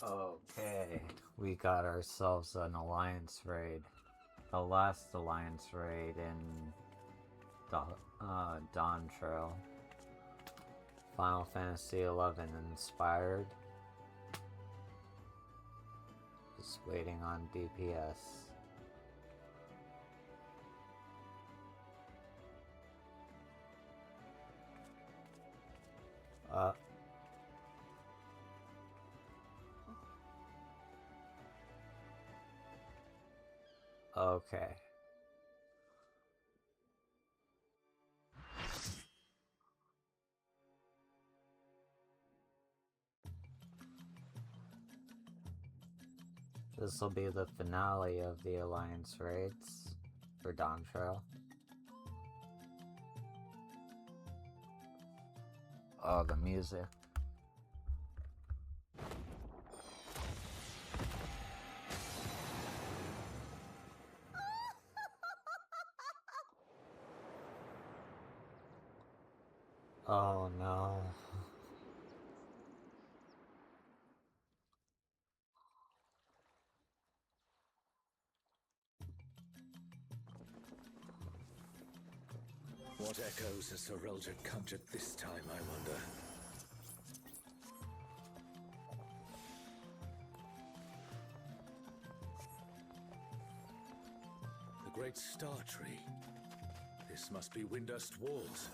Okay, we got ourselves an alliance raid. The last alliance raid in dawntrail. Final Fantasy XI inspired. Just waiting on DPS. Okay. This will be the finale of the Alliance raids for dawntrail. Oh, the music. Oh no. What echoes has Sir Roger conjured this time, I wonder? The great star tree. This must be Windust Walls.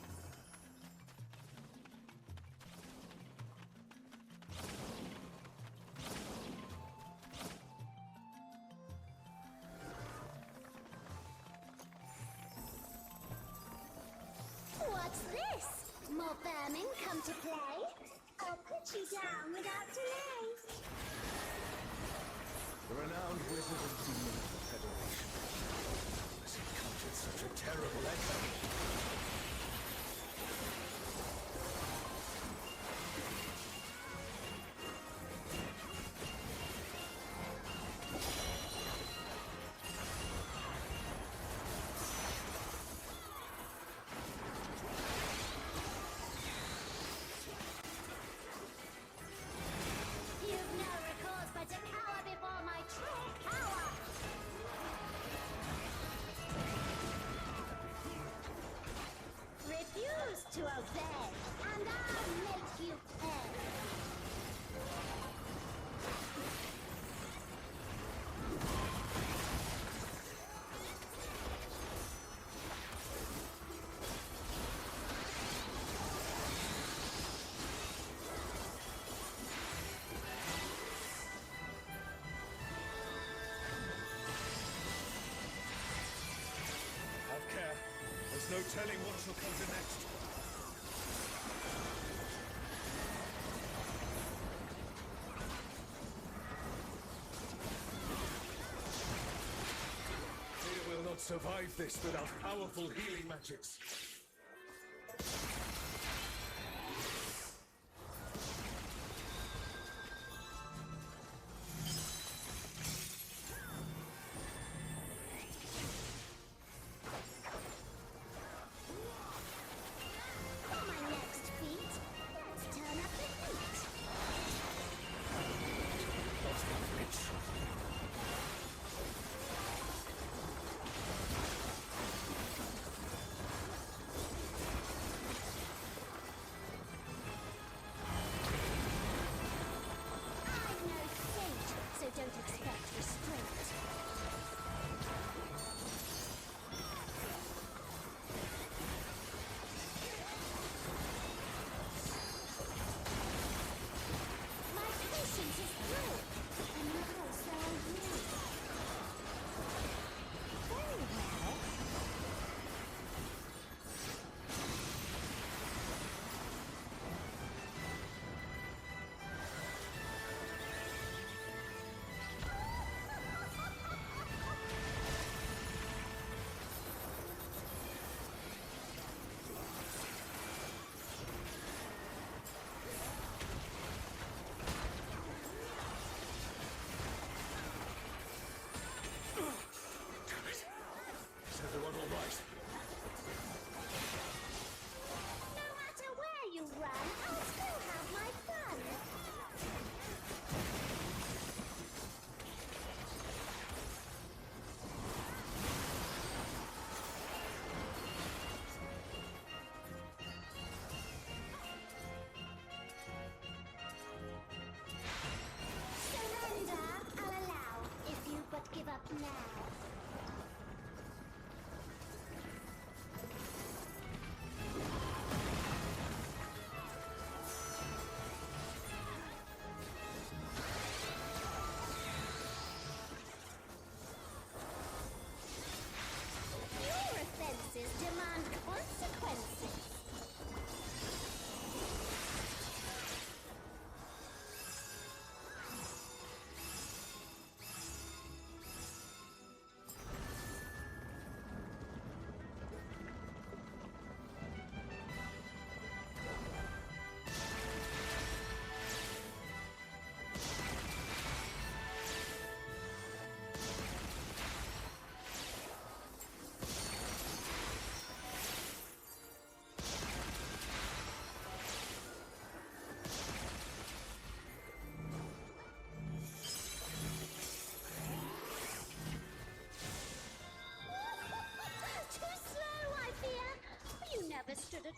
What's this? More vermin come to play? I'll put you down without delay. The renowned wizard and demon of the Federation. Has he conjured such a terrible echo? You've no recourse but to cower before my true power. Refuse to obey, and I'll make you pay. Have care. There's no telling what shall come to next. Fear will not survive this without powerful healing magics. For my next feat, let's turn up the heat.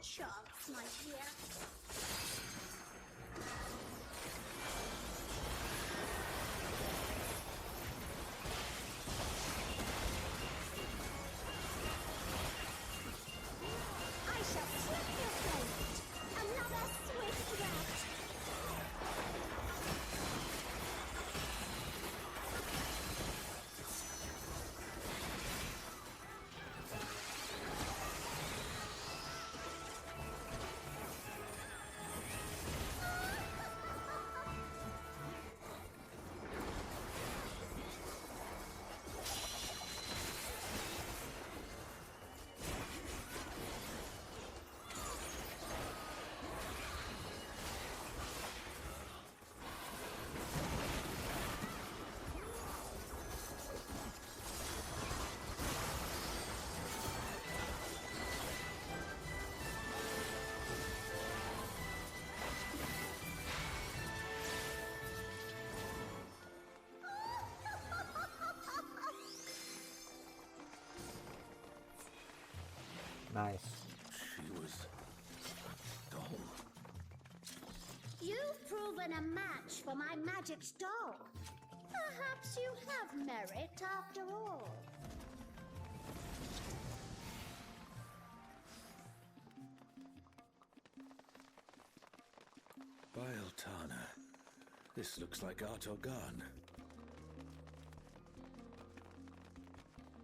chance, my dear. I shall slip your plate. Another swift rat. Nice. She was a doll. You've proven a match for my magic doll. Perhaps you have merit after all. Biltana. This looks like Artogan.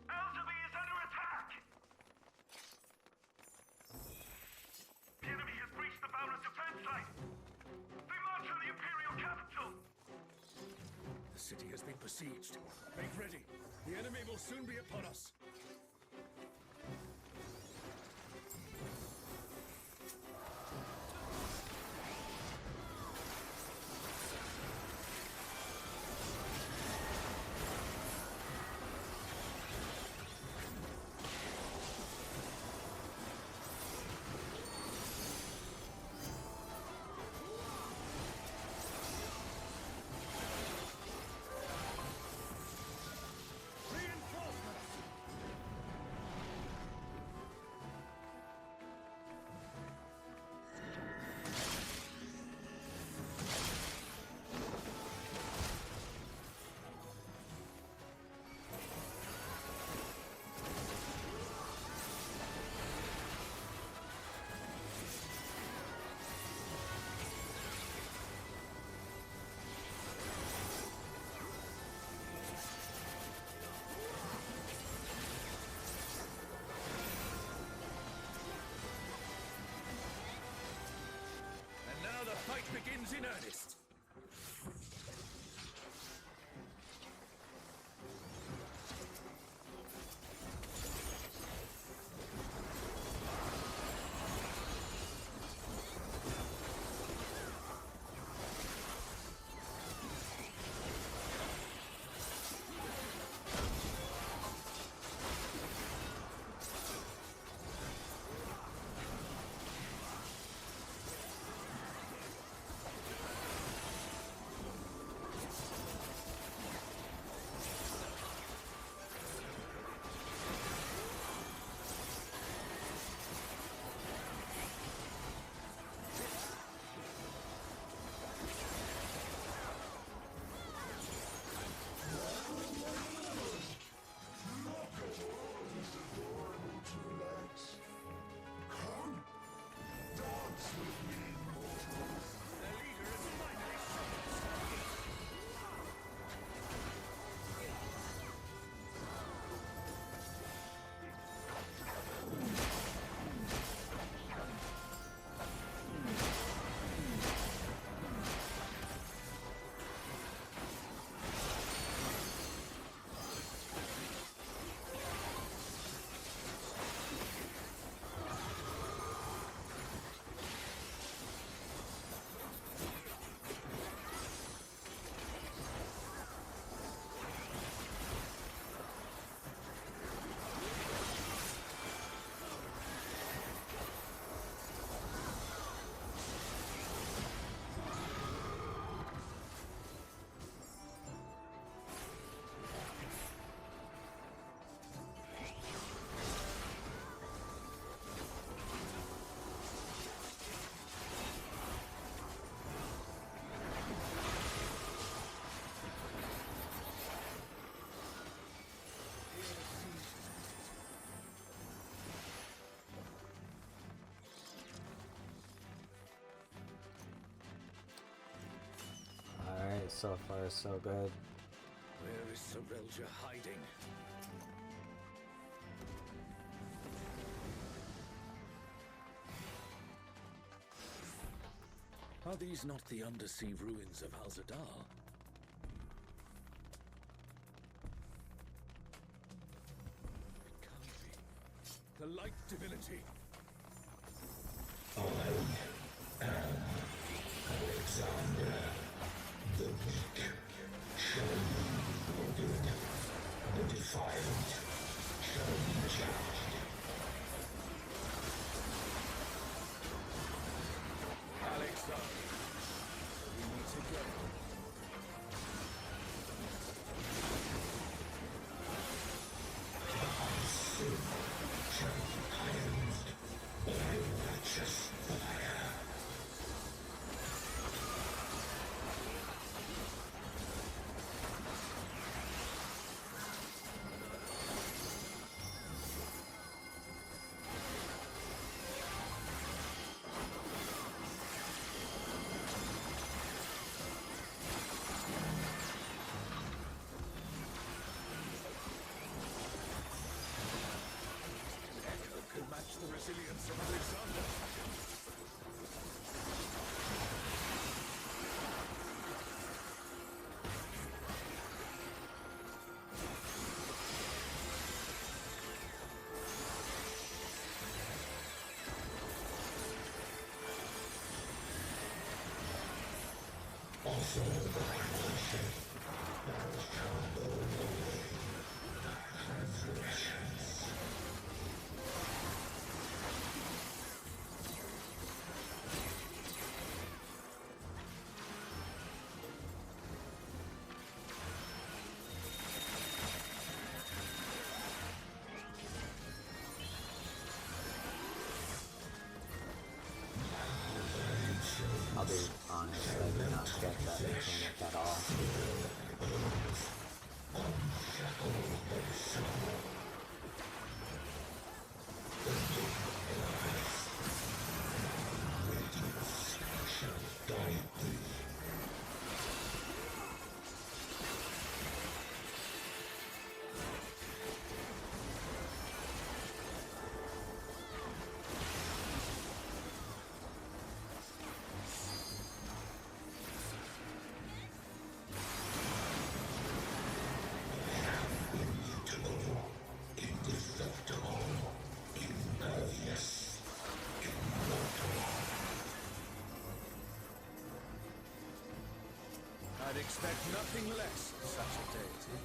Alderby is under attack! The enemy has breached the Baron's defense line! They march on the Imperial capital! The city has been besieged. Make ready. The enemy will soon be upon us. Reinforcements! So far, so good. Where is Sorelja hiding? Are these not the undersea ruins of Al-Zadar? It can't be. The light divinity. Alexander, we meet again. Echo can match the resilience of Alexander. I'll be honest, I do not get that mechanic at all. I'd expect nothing less of such a deity.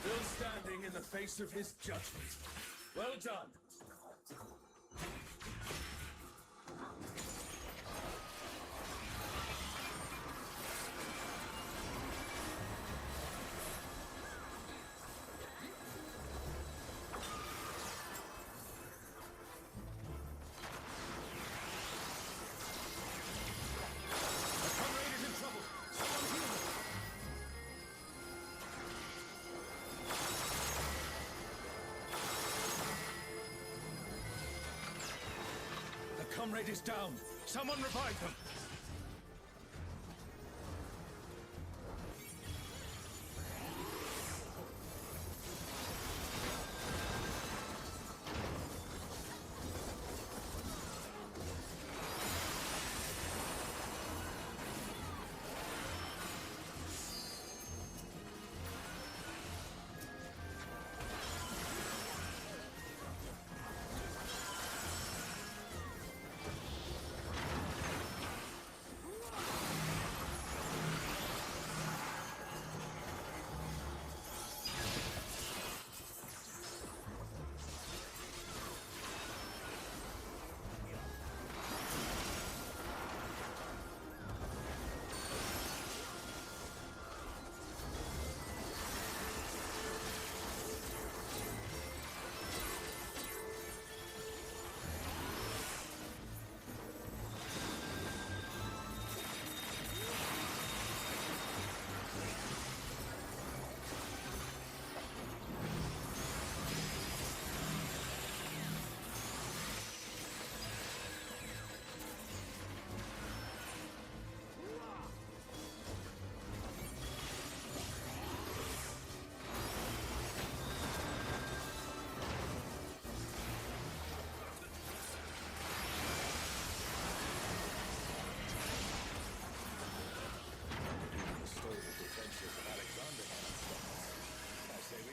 Still standing in the face of his judgment. Well done. A comrade is in trouble. Someone heal him. The comrade is down. Someone revive him.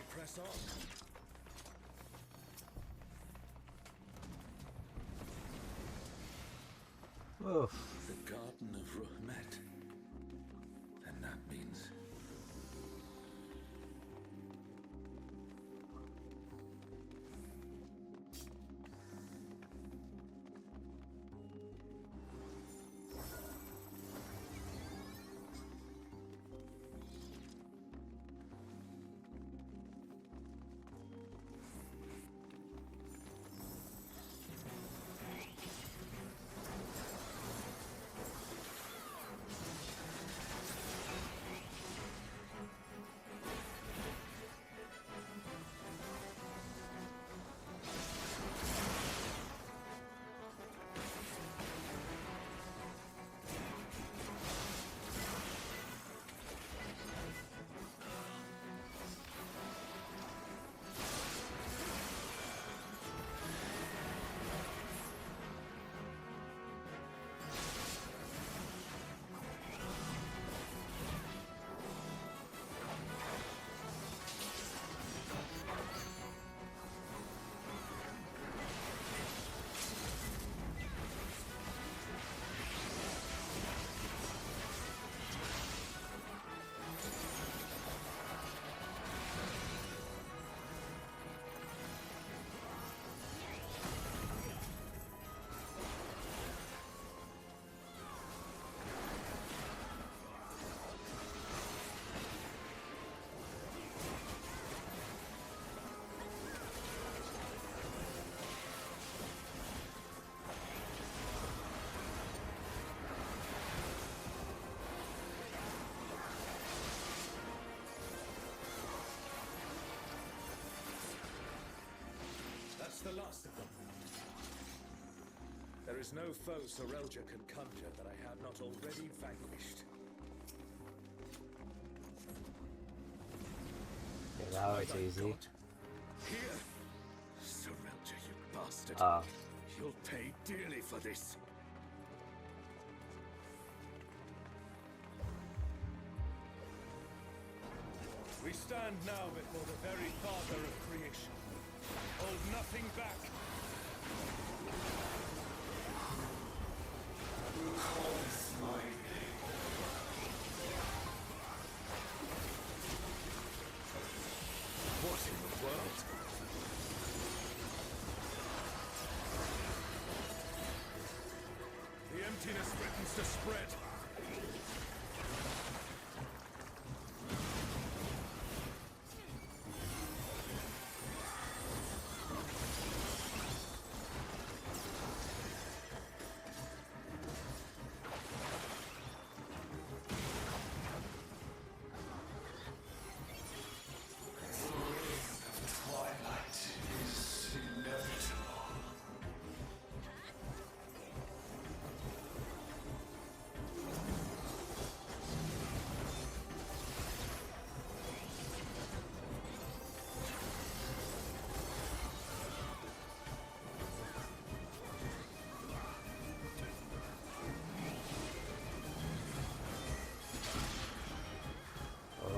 press on. Oof. The Garden of Ruhmet. And that means... That's the last of them. There is no foe Sorelja can conjure that I have not already vanquished. Yeah, that was Thy easy. God. Here! Sorelja, you bastard. Oh. You'll pay dearly for this. We stand now before the very father of creation. Hold nothing back. Who calls my name? What in the world? The emptiness threatens to spread.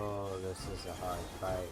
Oh, this is a hard fight.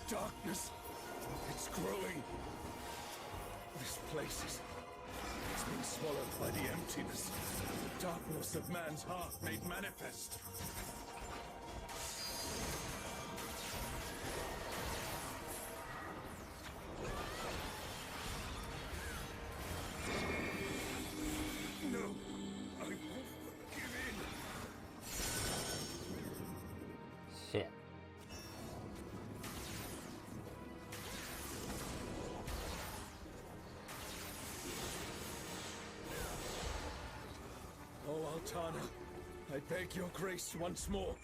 Darkness. It's growing. This place is... It's been swallowed by the emptiness. The darkness of man's heart made manifest. No, I won't give in. beg your grace once more.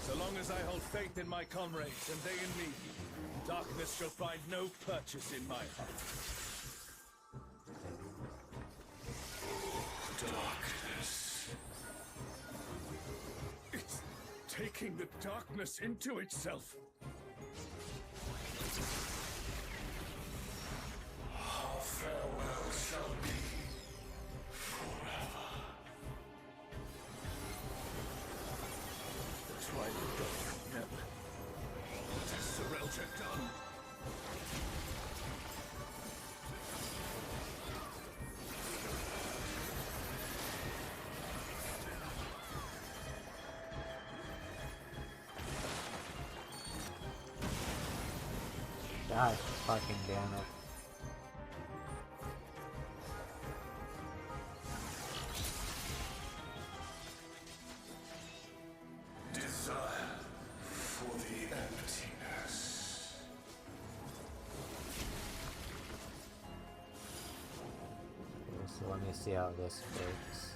So long as I hold faith in my comrades and they in me, darkness shall find no purchase in my heart. Darkness. It's taking the darkness into itself. Our farewell shall be forever. The twilight doth never. What has Sorelja done? God fucking damn it. Desire for the emptiness. Okay, so let me see how this works.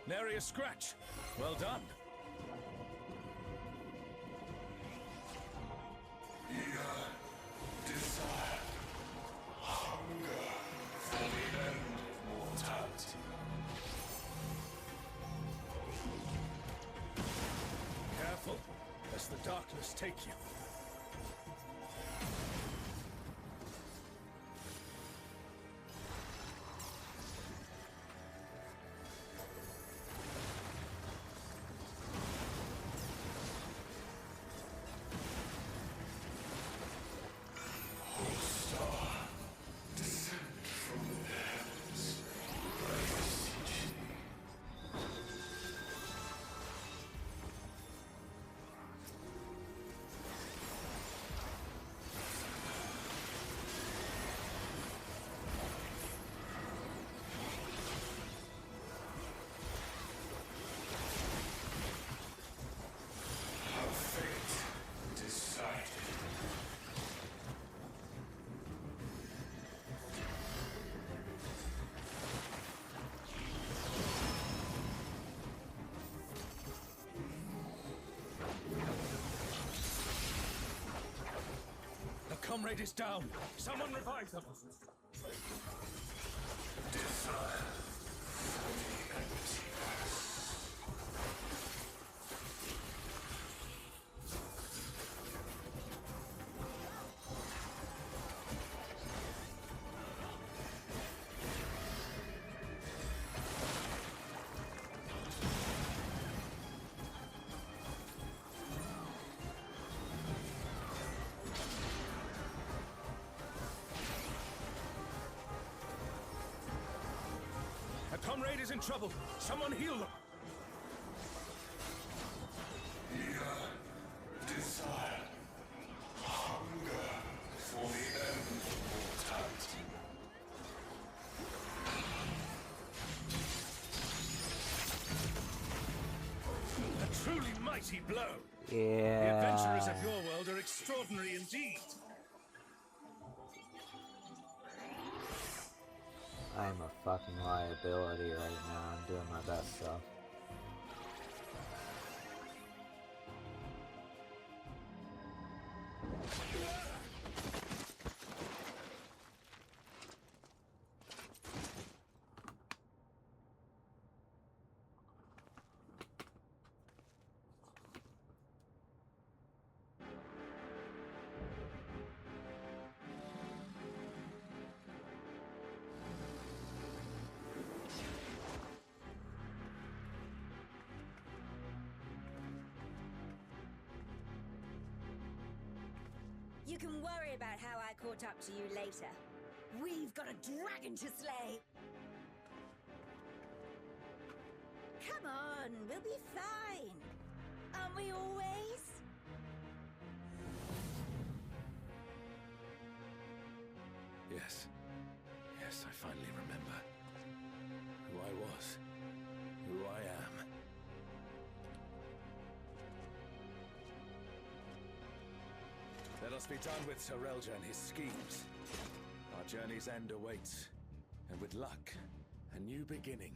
Nary a scratch. Well done. Desire, hunger for the end of mortality. Careful, lest the darkness take you. Comrade is down. Someone revive them. Desire for the emptiness. Comrade is in trouble. Someone heal them. Desire, hunger for the end of mortality. A truly mighty blow. Yeah. The adventurers of your world are extraordinary indeed. I'm a fucking liability right now. I'm doing my best stuff. You can worry about how I caught up to you later. We've got a dragon to slay! Come on, we'll be fine! Aren't we always? Yes. Yes, I finally remember. Who I was. Who I am. Let us be done with Sarelja and his schemes. Our journey's end awaits. And with luck, a new beginning.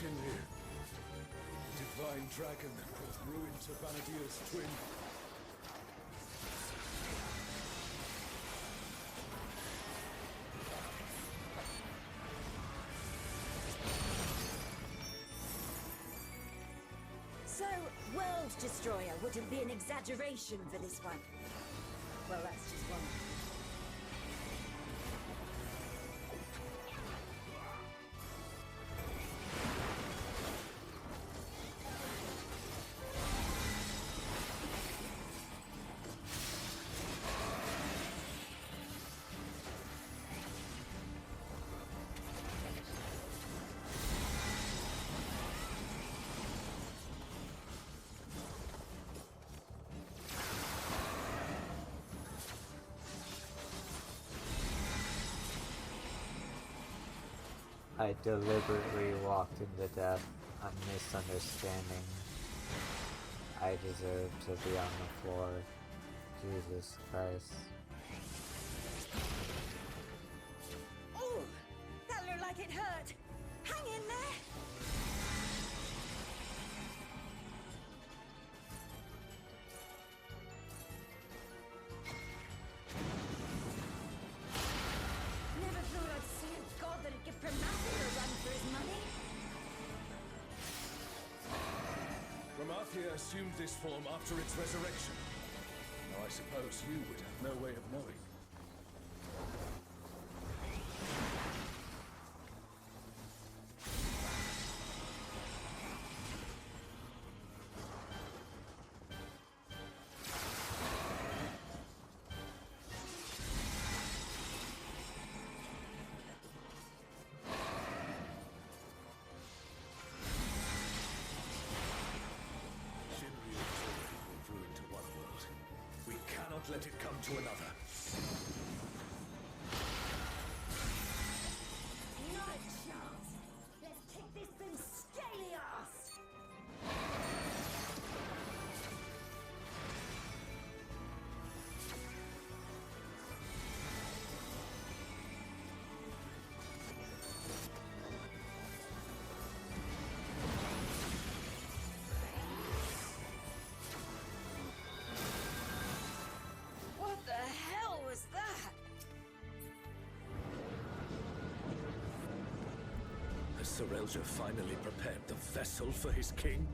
Shinryu, the divine dragon that brought ruin to Vanadir's twin. So, World Destroyer wouldn't be an exaggeration for this one. Well, that's just one. I deliberately walked into death, a misunderstanding. I deserve to be on the floor. Jesus Christ. Oh, that looked like it hurt. Hang in there. Never thought I'd see a god that'd give Promathia a run for his money. Promathia assumed this form after its resurrection. Now I suppose you would have no way of knowing. Shinryu has already brought ruin to one world. We cannot let it come to another. Not a chance. Let's kick this thing's scaly ass. What the hell was that? Has Sarelja finally prepared the vessel for his king?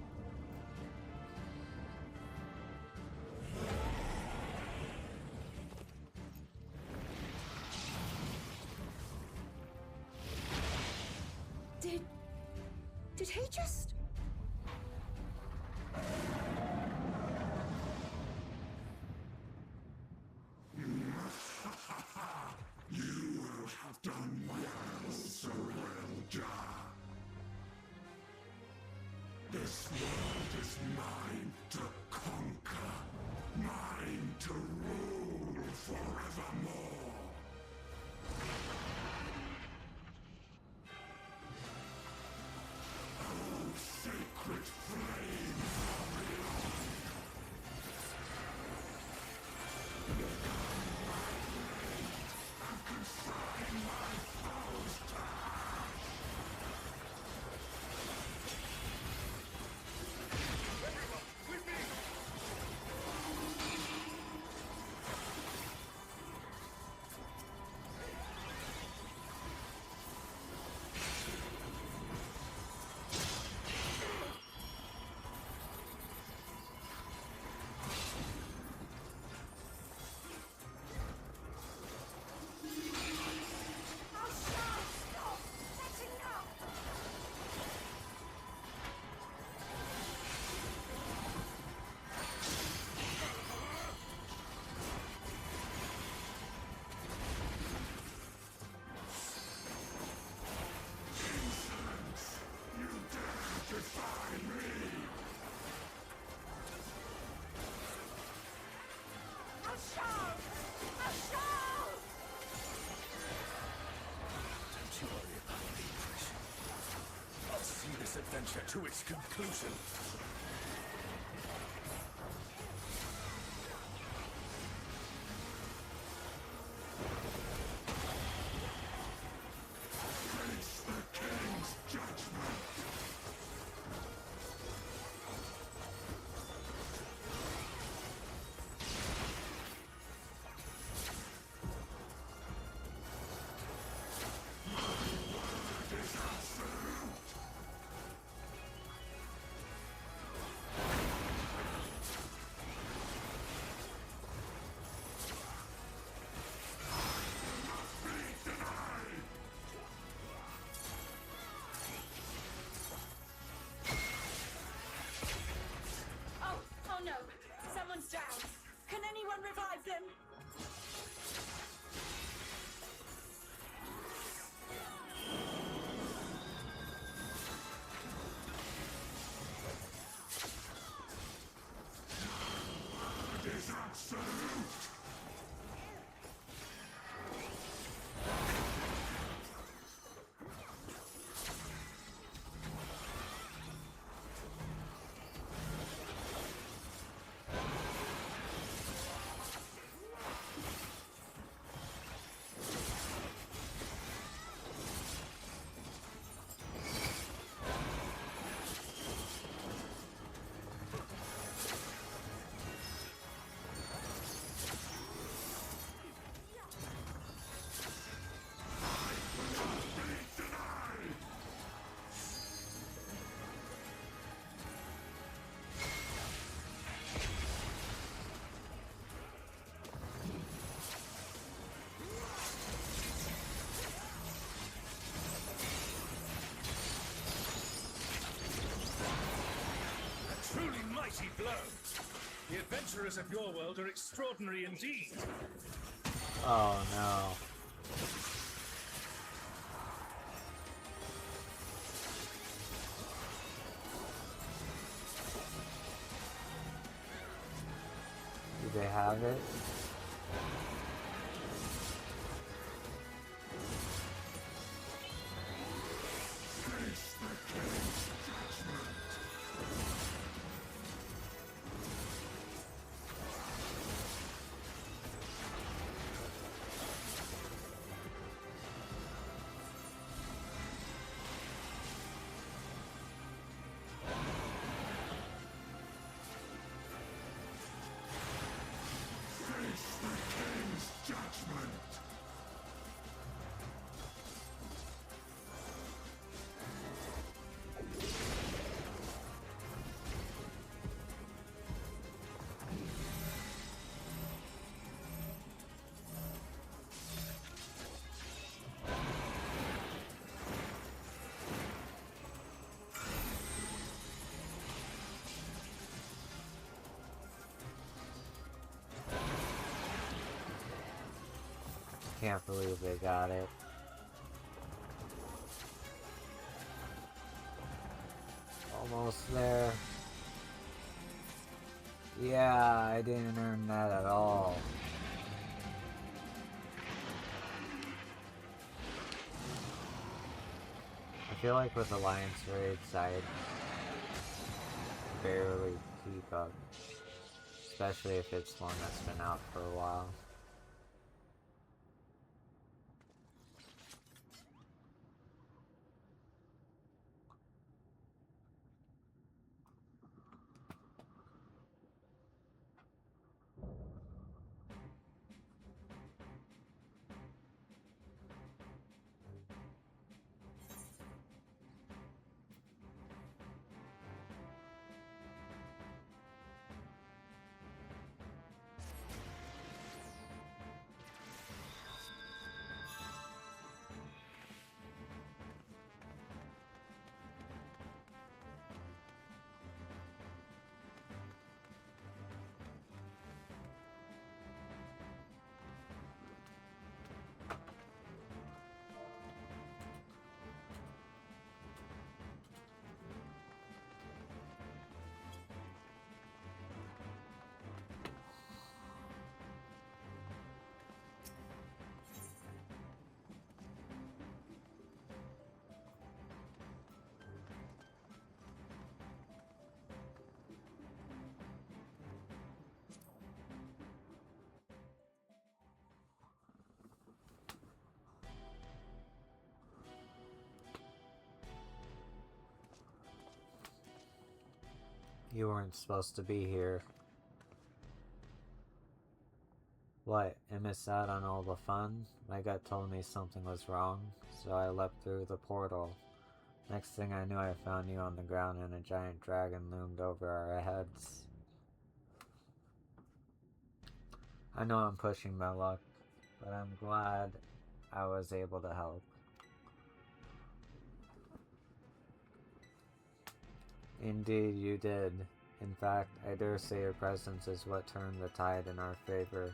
Did he just... done well, surrender. This world is mine to conquer, mine to rule forevermore. Oh, sacred flame from beyond. Become my blade and consign my foes to ash. Everyone, with me! I'll stop! That's enough! Insolence! You dare defy me! I'll shove! I'll shove! Don't you worry about me, Trish. I'll see this adventure to its conclusion. Face the king's judgment. It is absolute. Be denied. Oh no! Someone's down! Can anyone revive them? It is absolute. Be denied. A truly mighty blow! The adventurers of your world are extraordinary indeed. Oh no. Do they have it? Face the king's judgment. Face the king's judgment. Can't believe they got it. almost there. Yeah, I didn't earn that at all. I feel like with Alliance raids, I barely keep up. Especially if it's one that's been out for a while. You weren't supposed to be here. What, I missed out on all the fun? My gut told me something was wrong, so I leapt through the portal. Next thing I knew, I found you on the ground and a giant dragon loomed over our heads. I know I'm pushing my luck, but I'm glad I was able to help. Indeed, you did. In fact, I dare say your presence is what turned the tide in our favor.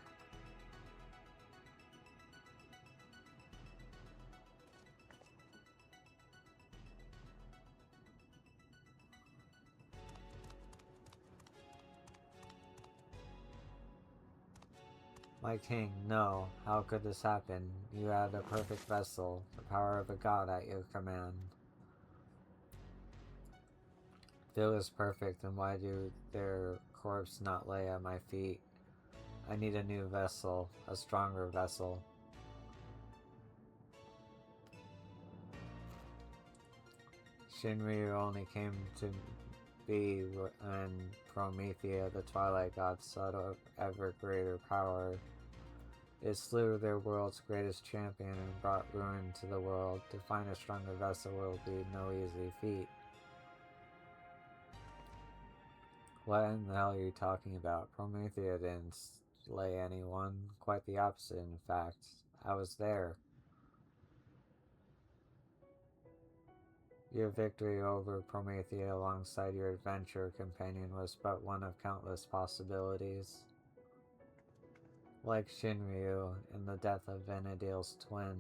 My king, no. How could this happen? You had a perfect vessel, the power of a god at your command. If it was perfect, then why do their corpse not lay at my feet? I need a new vessel, a stronger vessel. Shinryu only came to be when Promethea, the Twilight God, sought ever greater power. It slew their world's greatest champion and brought ruin to the world. To find a stronger vessel will be no easy feat. What in the hell are you talking about? Promethea didn't slay anyone. Quite the opposite, in fact. I was there. Your victory over Promethea alongside your adventure companion was but one of countless possibilities. Like Shinryu in the death of Vana'diel's twin.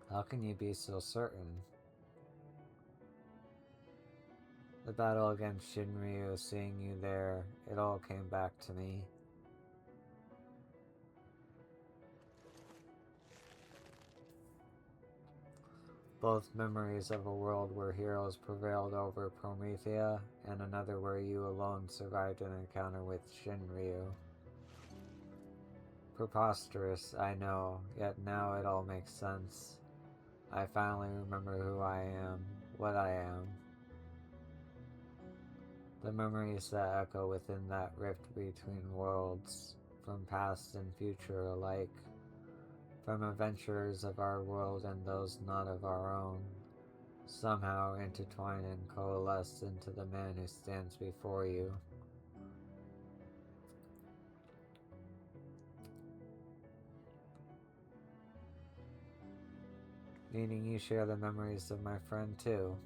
How can you be so certain? The battle against Shinryu, seeing you there, it all came back to me. Both memories of a world where heroes prevailed over Promethea, and another where you alone survived an encounter with Shinryu. Preposterous, I know, yet now it all makes sense. I finally remember who I am, what I am. The memories that echo within that rift between worlds, from past and future alike, from adventurers of our world and those not of our own, somehow intertwine and coalesce into the man who stands before you. Meaning you share the memories of my friend too.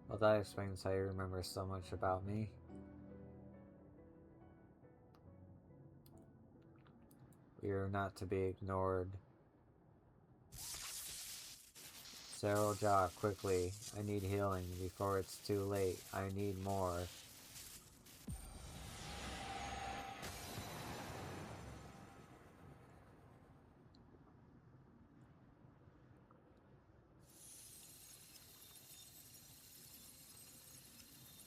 Well, that explains how you remember so much about me. We are not to be ignored. Jaw, quickly. I need healing before it's too late. I need more.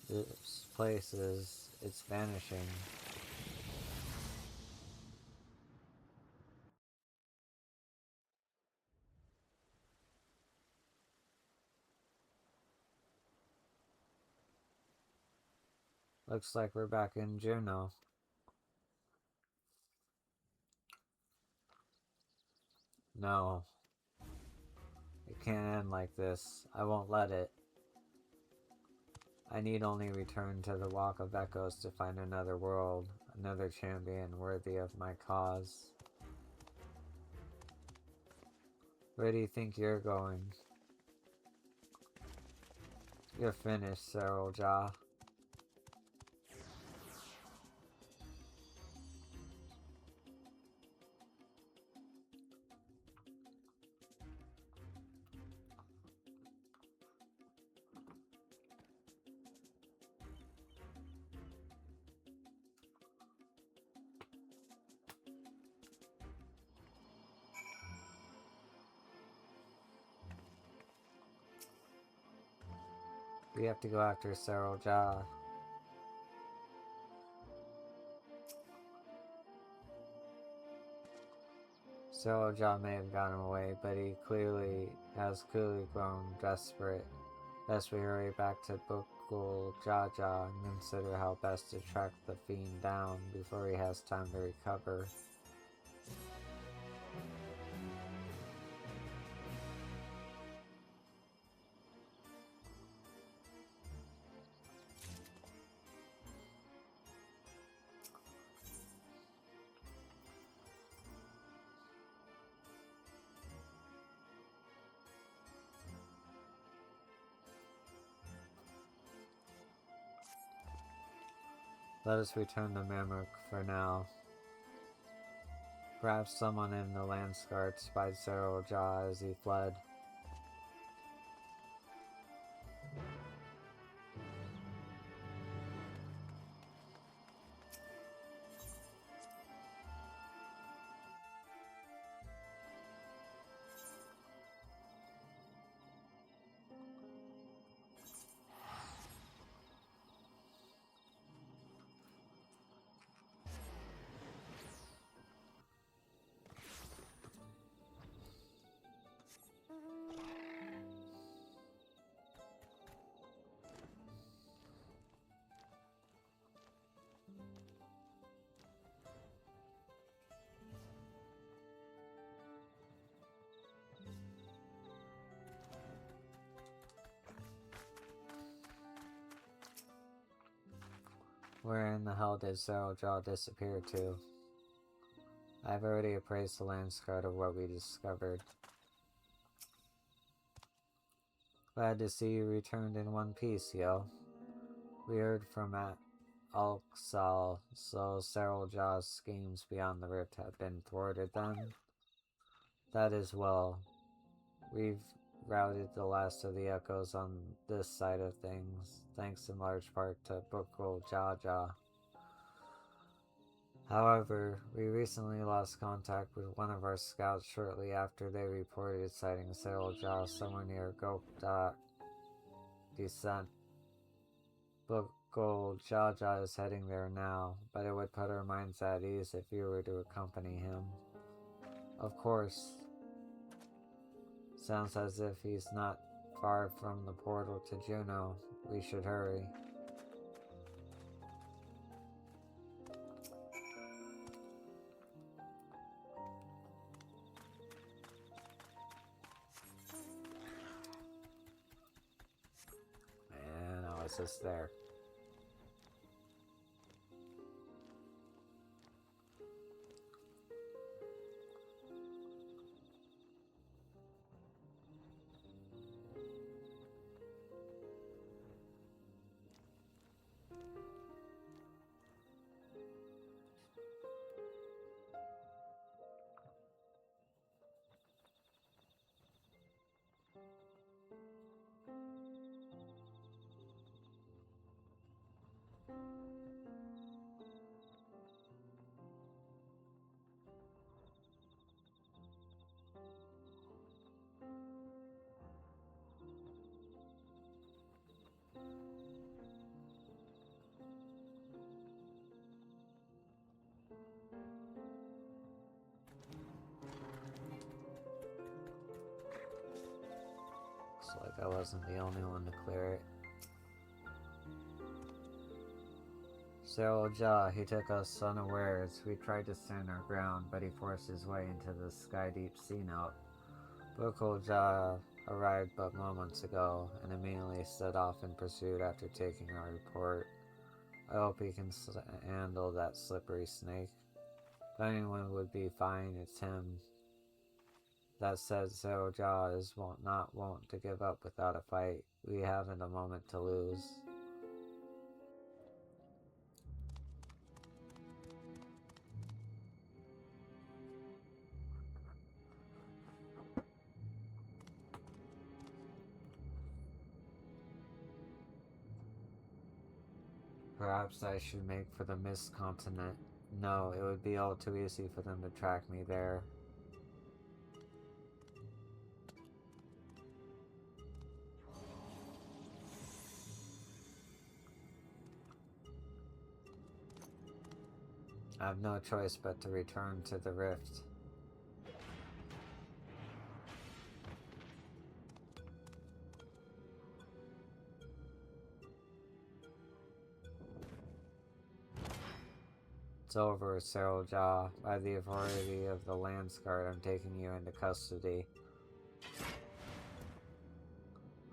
This place it's vanishing. Looks like we're back in Juno. No. It can't end like this. I won't let it. I need only return to the Walk of Echoes to find another world, another champion worthy of my cause. Where do you think you're going? You're finished, Jaw. We have to go after Jaw. Jaw may have gotten away, but he has clearly grown desperate. Best we hurry back to Bukul Jaja and consider how best to track the fiend down before he has time to recover. Let us return to Mamruk for now. Perhaps someone in the Landsguard spied Jaw as he fled. Where in the hell did Jaw disappear to? I've already appraised the Landsguard of what we discovered. Glad to see you returned in one piece, yo. We heard from Alxal, so Jaw's schemes beyond the rift have been thwarted then? That is well. We've routed the last of the echoes on this side of things, thanks in large part to Bukul Jaja. However, we recently lost contact with one of our scouts shortly after they reported sighting Jaw somewhere near Gokdak Descent. Bukul Jaja is heading there now, but it would put our minds at ease if you were to accompany him. Of course. Sounds as if he's not far from the portal to Juno. We should hurry. And I was just there. like I wasn't the only one to clear it. Cyril Jaw, he took us unawares. We tried to stand our ground, but he forced his way into the sky-deep sea note. Bukul Jaw arrived but moments ago, and immediately set off in pursuit after taking our report. I hope he can handle that slippery snake. If anyone would be fine, it's him. That said, Cyril Jaw is not wont to give up without a fight. We haven't a moment to lose. Perhaps I should make for the Mist Continent. No, it would be all too easy for them to track me there. I have no choice but to return to the rift. It's over, Cyril Jaw. By the authority of the Landsguard, I'm taking you into custody.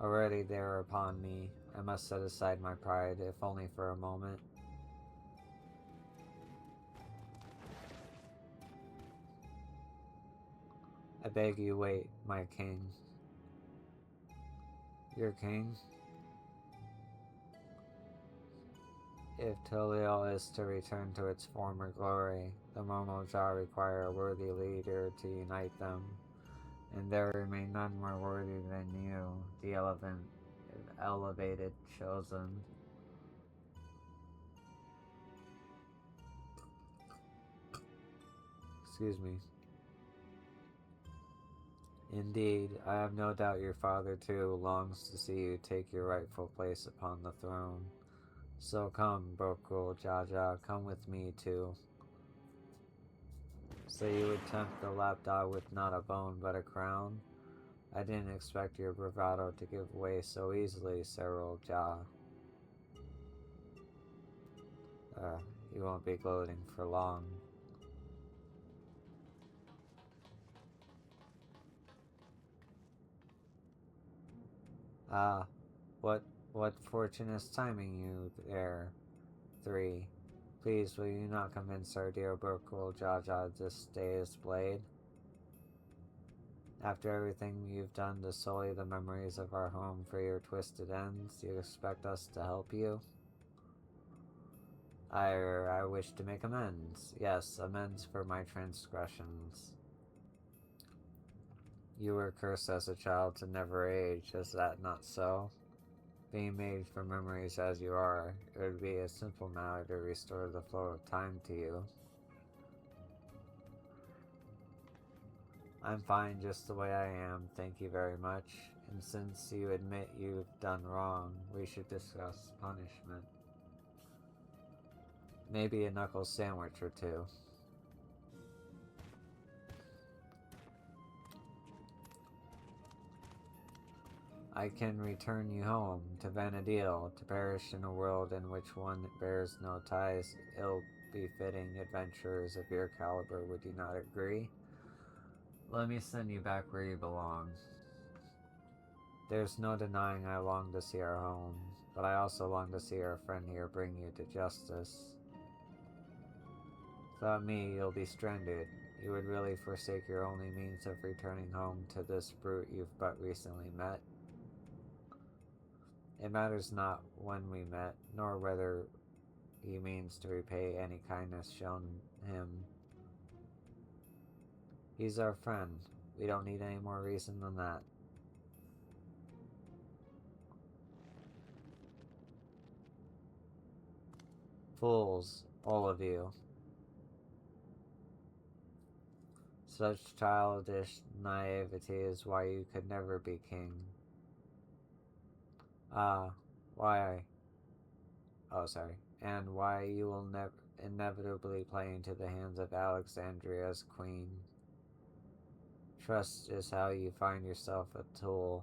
Already they are upon me. I must set aside my pride, if only for a moment. I beg you wait, my king. Your king? If Toliel is to return to its former glory, the Momoja require a worthy leader to unite them, and there remain none more worthy than you, the elevated chosen. Excuse me. Indeed, I have no doubt your father too longs to see you take your rightful place upon the throne. So come, Bokul Jaja, come with me too. So you would tempt the lapdog with not a bone but a crown? I didn't expect your bravado to give way so easily, Cyril Jah. You won't be gloating for long. Ah, what fortuitous timing you there. 3. Please, will you not convince our dear Bokul Jaja to stay his blade? After everything you've done to sully the memories of our home for your twisted ends, you expect us to help you? I wish to make amends. Yes, amends for my transgressions. You were cursed as a child to never age, is that not so? Being made for memories as you are, it would be a simple matter to restore the flow of time to you. I'm fine just the way I am, thank you very much. And since you admit you've done wrong, we should discuss punishment. Maybe a knuckle sandwich or two. I can return you home to Vanadil to perish in a world in which one bears no ties, ill-befitting adventurers of your caliber, would you not agree? Let me send you back where you belong. There's no denying I long to see our home, but I also long to see our friend here bring you to justice. Without me, you'll be stranded. You would really forsake your only means of returning home to this brute you've but recently met? It matters not when we met, nor whether he means to repay any kindness shown him. He's our friend. We don't need any more reason than that. Fools, all of you. Such childish naivety is why you could never be king. Why? Oh, sorry. And why you will inevitably play into the hands of Alexandria's queen. Trust is how you find yourself a tool.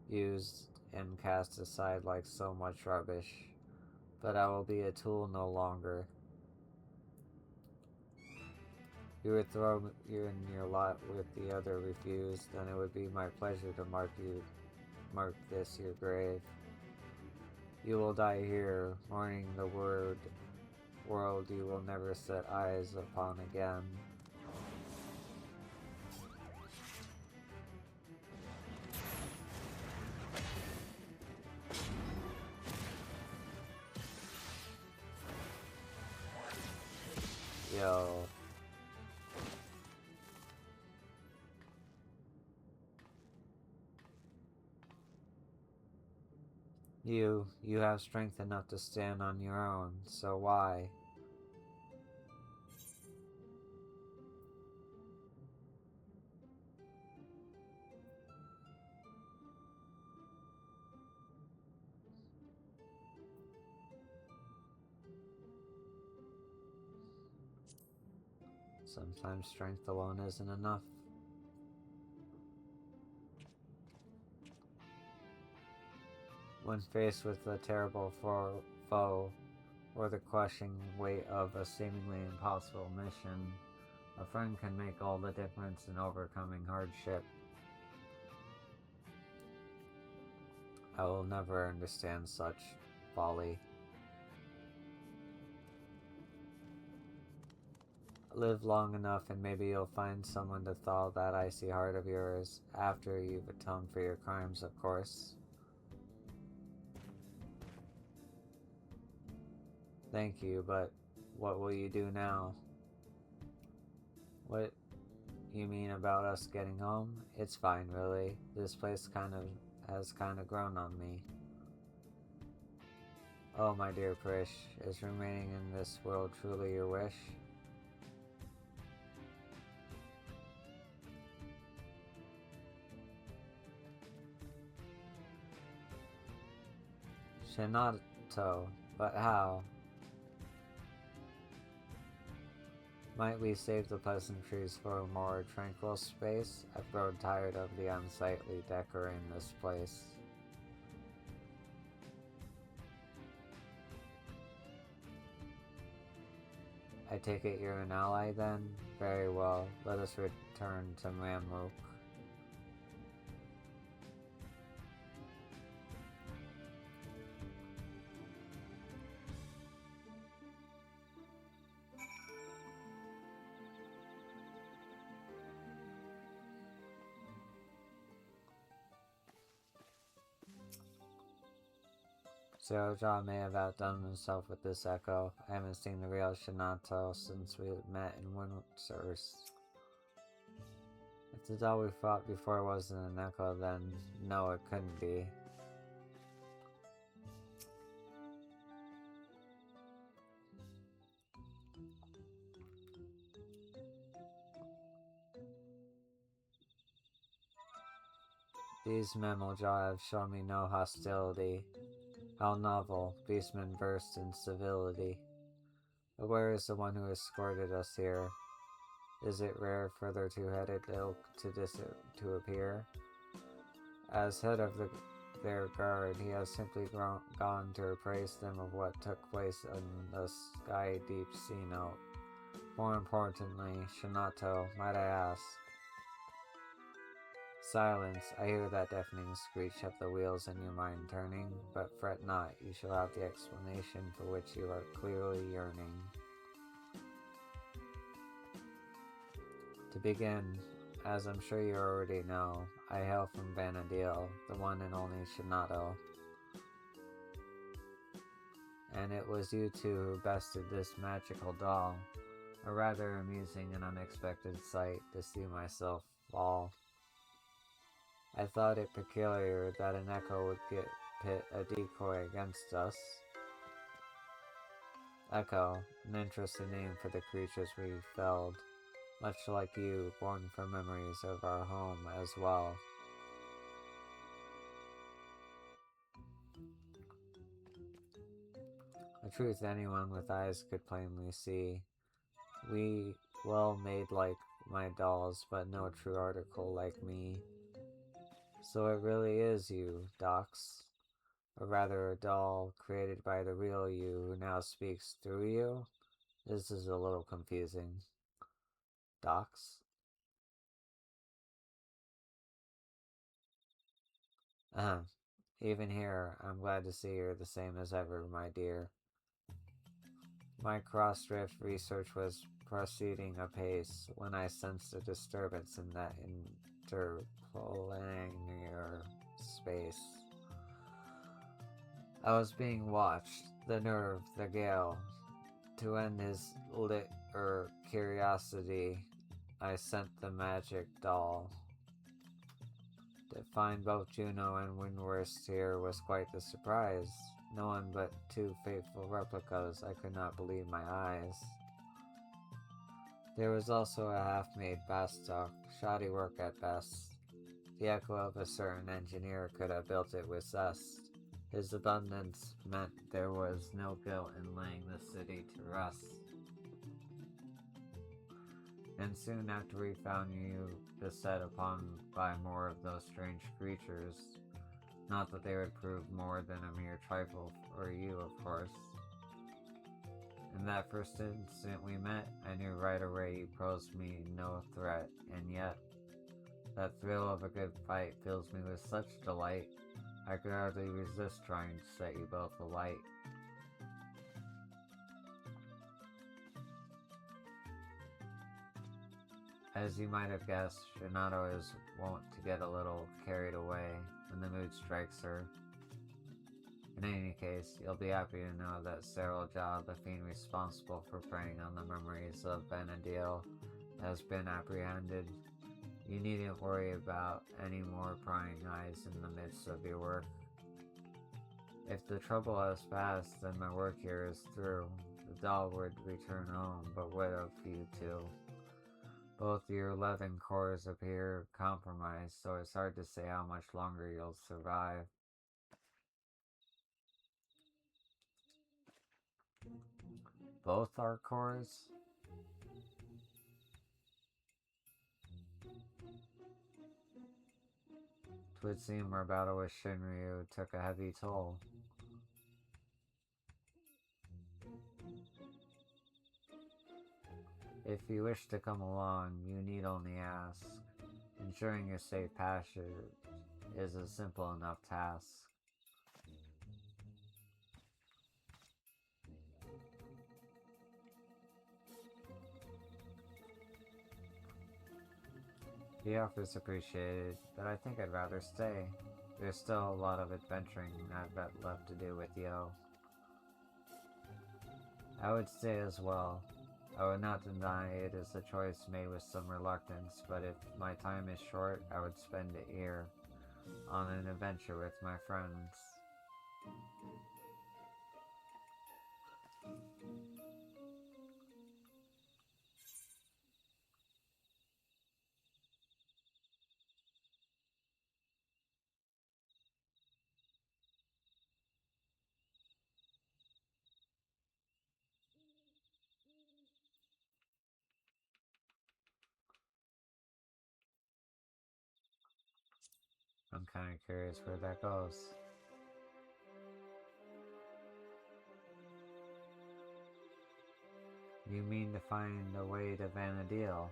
used and cast aside like so much rubbish. But I will be a tool no longer. You would throw you in your lot with the other refused, and it would be my pleasure to mark this your grave. You will die here, mourning the world you will never set eyes upon again. Yo. You have strength enough to stand on your own, so why? Sometimes strength alone isn't enough. When faced with a terrible foe, or the crushing weight of a seemingly impossible mission, a friend can make all the difference in overcoming hardship. I will never understand such folly. Live long enough and maybe you'll find someone to thaw that icy heart of yours, after you've atoned for your crimes, of course. Thank you, but what will you do now? What you mean about us getting home? It's fine, really. This place has grown on me. Oh, my dear Prish, is remaining in this world truly your wish? Shinato, but how? Might we save the pleasantries for a more tranquil space? I've grown tired of the unsightly decor in this place. I take it you're an ally then? Very well, let us return to Mamluk. Zerojaw may have outdone himself with this echo. I haven't seen the real Shinato since we met in Windsurst. If the doll we fought before wasn't an echo, then no, it couldn't be. These Mammaljaw have shown me no hostility. How novel, beastmen versed in civility. But where is the one who escorted us here? Is it rare for their two-headed ilk to appear? As head of their guard, he has simply gone to appraise them of what took place in the sky deep sea note. More importantly, Shinato, might I ask? Silence, I hear that deafening screech of the wheels in your mind turning, but fret not, you shall have the explanation for which you are clearly yearning. To begin, as I'm sure you already know, I hail from Vanadil, the one and only Shinato. And it was you two who bested this magical doll. A rather amusing and unexpected sight to see myself fall. I thought it peculiar that an echo would pit a decoy against us. Echo, an interesting name for the creatures we felled, much like you, born from memories of our home as well. A truth anyone with eyes could plainly see. We well made like my dolls, but no true article like me. So it really is you, Dox. Or rather, a doll created by the real you who now speaks through you? This is a little confusing. Dox? Ahem. Even here, I'm glad to see you're the same as ever, my dear. My cross-drift research was proceeding apace when I sensed a disturbance in that interplanar space. I was being watched, the nerve, the gale. To end his curiosity, I sent the magic doll. To find both Juno and Windwurst here was quite the surprise. No one but two faithful replicas. I could not believe my eyes. There was also a half-made Bastock, shoddy work at best. The echo of a certain engineer could have built it with zest. His abundance meant there was no guilt in laying the city to rest. And soon after we found you beset upon by more of those strange creatures. Not that they would prove more than a mere trifle for you, of course. In that first instant we met, I knew right away you posed me no threat, and yet, that thrill of a good fight fills me with such delight, I could hardly resist trying to set you both alight. As you might have guessed, Shinato is wont to get a little carried away when the mood strikes her. In any case, you'll be happy to know that Cyril Jah, the fiend responsible for preying on the memories of Benadil, has been apprehended. You needn't worry about any more prying eyes in the midst of your work. If the trouble has passed, then my work here is through. The doll would return home, but what of you two? Both your 11 cores appear compromised, so it's hard to say how much longer you'll survive. Both our cores? Twould seem our battle with Shinryu took a heavy toll. If you wish to come along, you need only ask. Ensuring your safe passage is a simple enough task. The offer's appreciated, but I think I'd rather stay. There's still a lot of adventuring I've got left to do with Yo. I would stay as well. I would not deny it is a choice made with some reluctance, but if my time is short, I would spend it here, on an adventure with my friends. I'm kind of curious where that goes. You mean to find a way to Vanadil?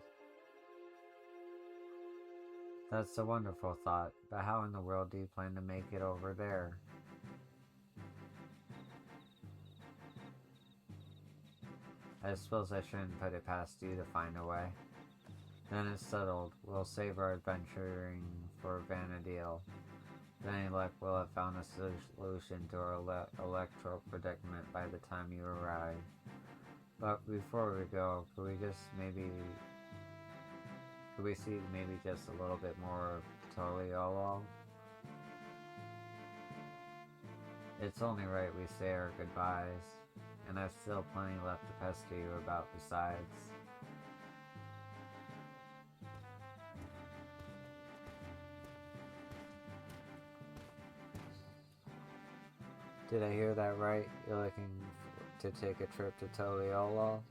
That's a wonderful thought, but how in the world do you plan to make it over there? I suppose I shouldn't put it past you to find a way. Then it's settled. We'll save our adventuring for Vanadil. With any luck, we'll have found a solution to our electro predicament by the time you arrive. But before we go, could we see maybe just a little bit more of Toliolo? It's only right we say our goodbyes, and I've still plenty left to pester you about besides. Did I hear that right? You're looking to take a trip to Toliolo?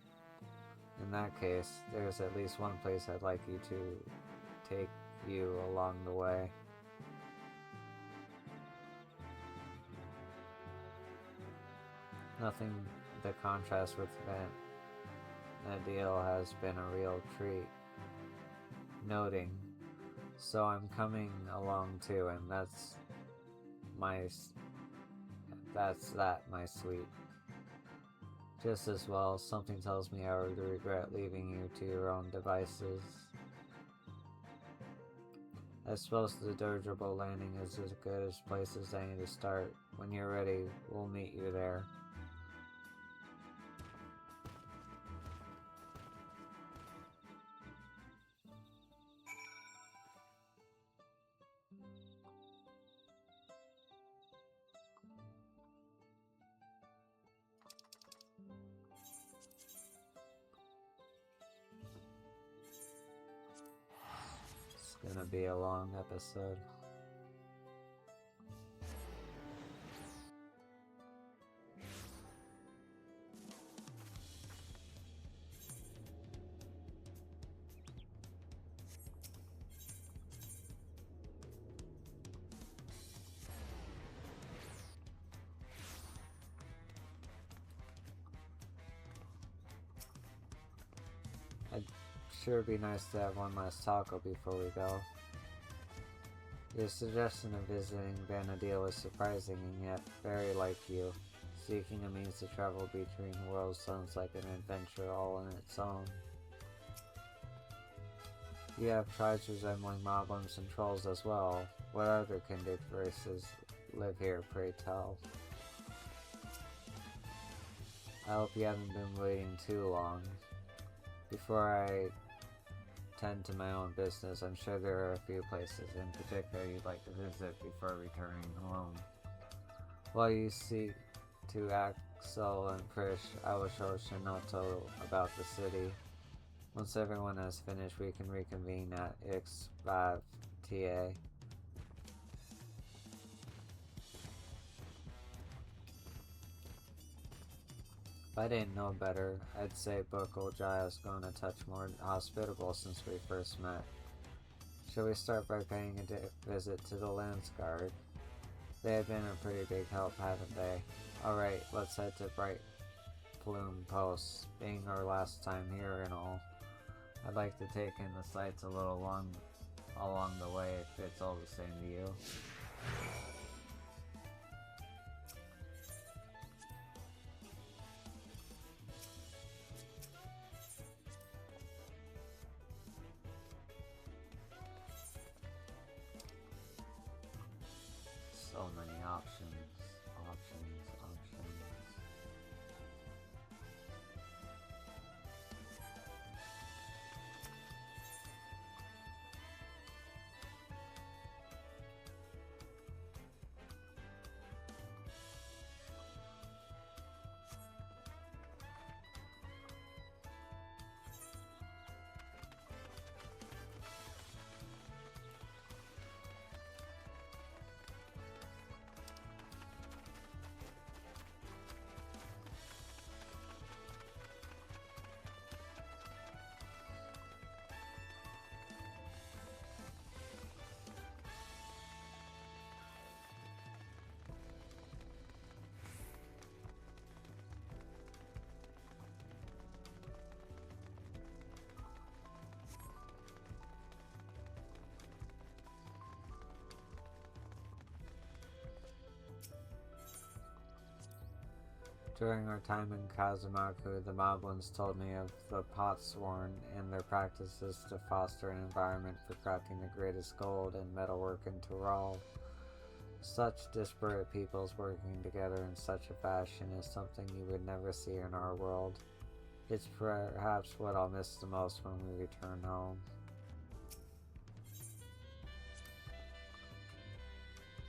In that case, there's at least one place I'd like you to take you along the way. Nothing, the contrast with Vanadil has been a real treat. Noting, so I'm coming along too, and that's my sweet. Just as well, something tells me I would regret leaving you to your own devices. I suppose the dirigible landing is as good as place as any to start. When you're ready, we'll meet you there. It's gonna be a long episode. I'd sure be nice to have one last taco before we go. Your suggestion of visiting Vanadil is surprising and yet very like you. Seeking a means to travel between worlds sounds like an adventure all in its own. You have tribes resembling moblins and trolls as well. What other kindred races live here, pray tell? I hope you haven't been waiting too long. Before I tend to my own business, I'm sure there are a few places in particular you'd like to visit before returning home. While you see to Axel and Krish, I will show Shinoto about the city. Once everyone has finished, we can reconvene at X5TA. If I didn't know better, I'd say book old Giles gone a touch more hospitable since we first met. Shall we start by paying a visit to the Lance Guard? They have been a pretty big help, haven't they? Alright, let's head to Bright Plume Post. Being our last time here and all, I'd like to take in the sights a little along the way if it's all the same to you. So many options. During our time in Kazamaku, the Moblins told me of the Potsworn and their practices to foster an environment for crafting the greatest gold and metalwork in Tural. Such disparate peoples working together in such a fashion is something you would never see in our world. It's perhaps what I'll miss the most when we return home.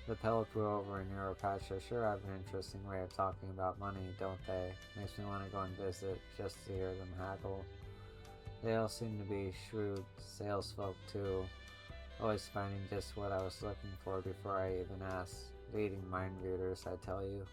The Pelipoo over in Europatria sure have an interesting way of talking about money, don't they? Makes me want to go and visit just to hear them haggle. They all seem to be shrewd salesfolk too, always finding just what I was looking for before I even asked. Leading mind readers, I tell you.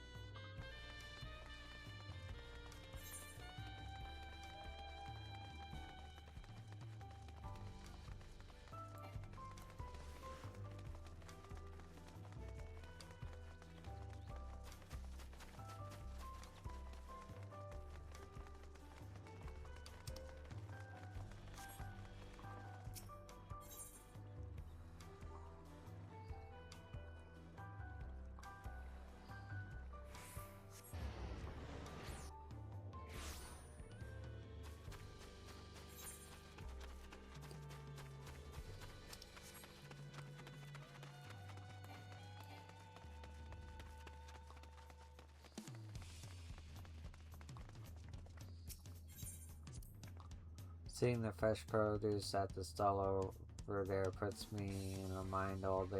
Seeing the fresh produce at the stall over there puts me in mind of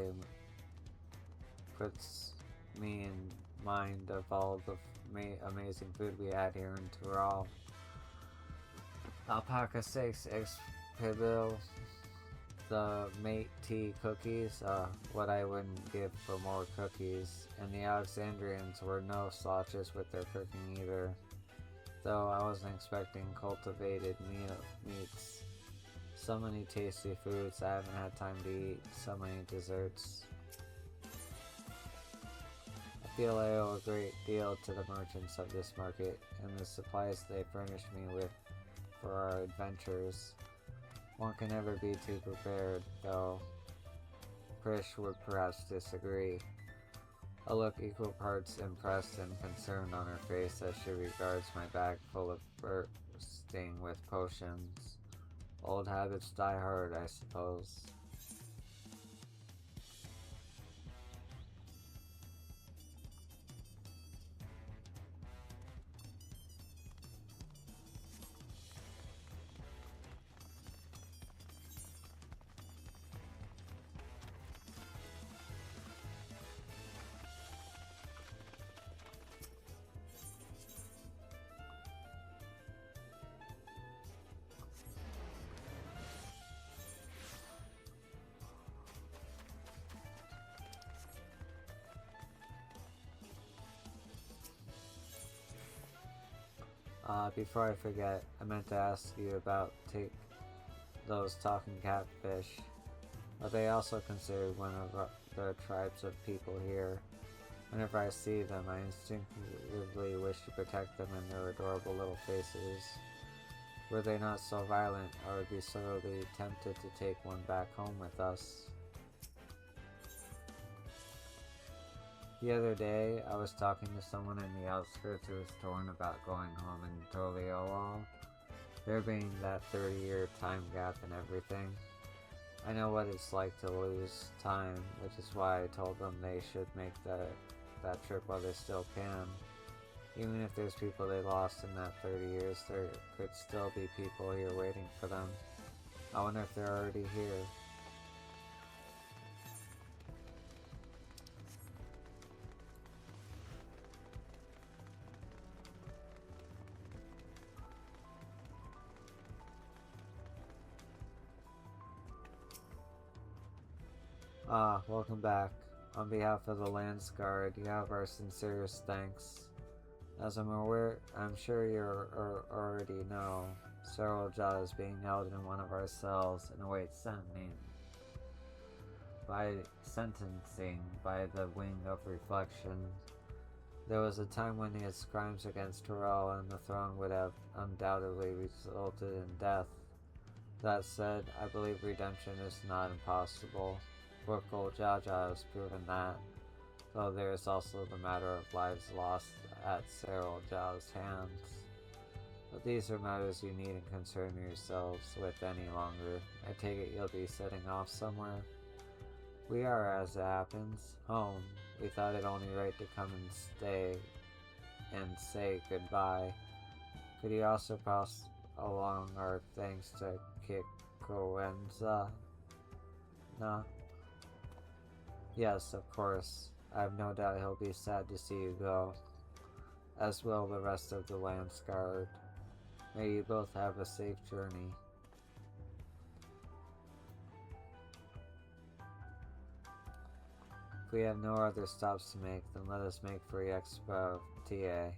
all the amazing food we had here in Tyrol. Alpaca steaks, eggs pibil, the mate tea cookies, what I wouldn't give for more cookies, and the Alexandrians were no slouches with their cooking either, though I wasn't expecting cultivated meats. So many tasty foods, I haven't had time to eat, so many desserts. I feel I owe a great deal to the merchants of this market, and the supplies they furnished me with for our adventures. One can never be too prepared, though. Prish would perhaps disagree. A look equal parts impressed and concerned on her face as she regards my bag full of bursting with potions. Old habits die hard, I suppose. Before I forget, I meant to ask you about those talking catfish. Are they also considered one of the tribes of people here? Whenever I see them, I instinctively wish to protect them and their adorable little faces. Were they not so violent, I would be sorely tempted to take one back home with us. The other day, I was talking to someone in the outskirts who was torn about going home in Toliolo, there being that 30-year time gap and everything. I know what it's like to lose time, which is why I told them they should make that trip while they still can. Even if there's people they lost in that 30 years, there could still be people here waiting for them. I wonder if they're already here. Welcome back. On behalf of the Lance Guard, you have our sincerest thanks. As I'm sure you already know, Cyril Jah is being held in one of our cells and awaits sentencing by the Wing of Reflection. There was a time when his crimes against Tyrell and the throne would have undoubtedly resulted in death. That said, I believe redemption is not impossible. Burkle Jaja has proven that, though there is also the matter of lives lost at Cyril Ja's hands. But these are matters you needn't concern yourselves with any longer. I take it you'll be setting off somewhere? We are, as it happens, home. We thought it only right to come and stay and say goodbye. Could you also pass along our thanks to Kikoenza? No? Yes, of course. I have no doubt he'll be sad to see you go, as will the rest of the Lance Guard. May you both have a safe journey. If we have no other stops to make, then let us make for the Expo of TA.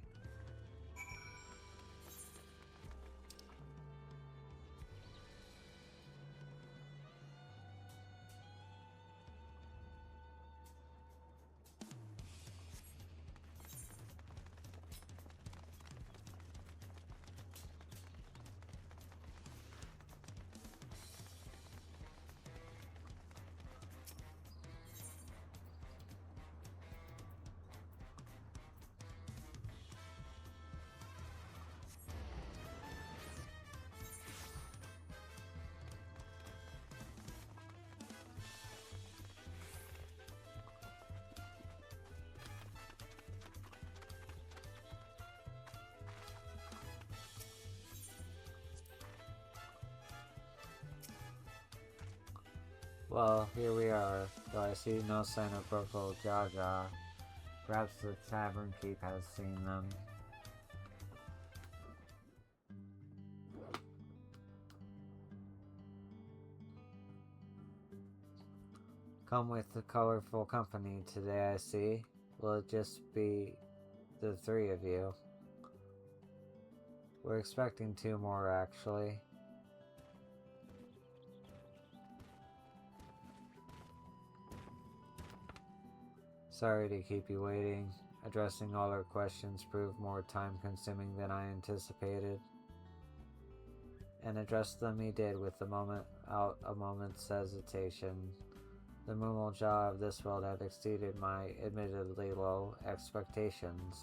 Well, here we are, though I see no sign of Purple Jaja. Perhaps the tavern keep has seen them. Come with the colorful company today, I see. Will it just be the three of you? We're expecting two more, actually. Sorry to keep you waiting. Addressing all our questions proved more time-consuming than I anticipated. And address them he did without a moment's hesitation. The Mumalja of this world have exceeded my admittedly low expectations.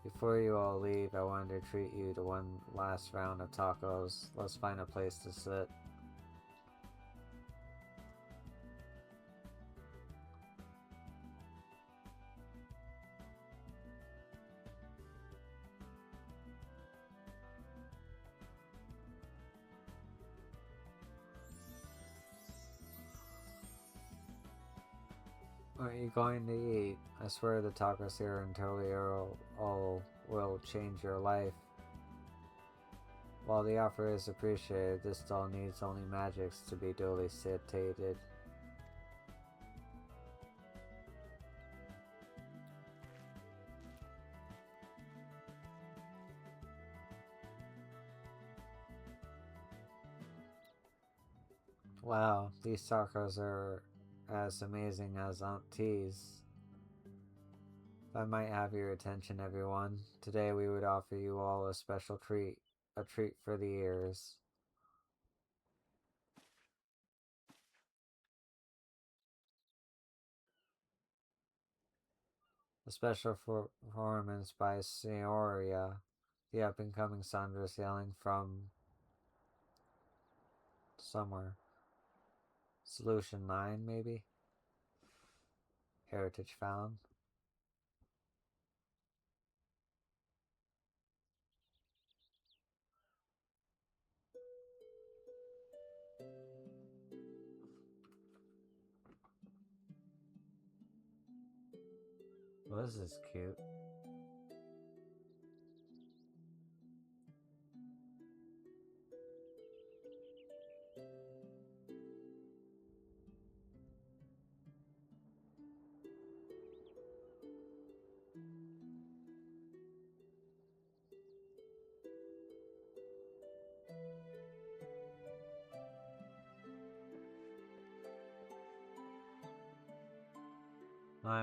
Before you all leave, I wanted to treat you to one last round of tacos. Let's find a place to sit. What are you going to eat? I swear the tacos here in Tolio will change your life. While the offer is appreciated, this stall needs only magics to be duly satiated. Wow, these tacos are as amazing as Aunt T's. If I might have your attention, everyone, today we would offer you all a special treat, a treat for the ears. A special performance by Seoria, the up-and-coming Sandra's yelling from somewhere. Solution 9, maybe? Heritage found. Well, this is cute.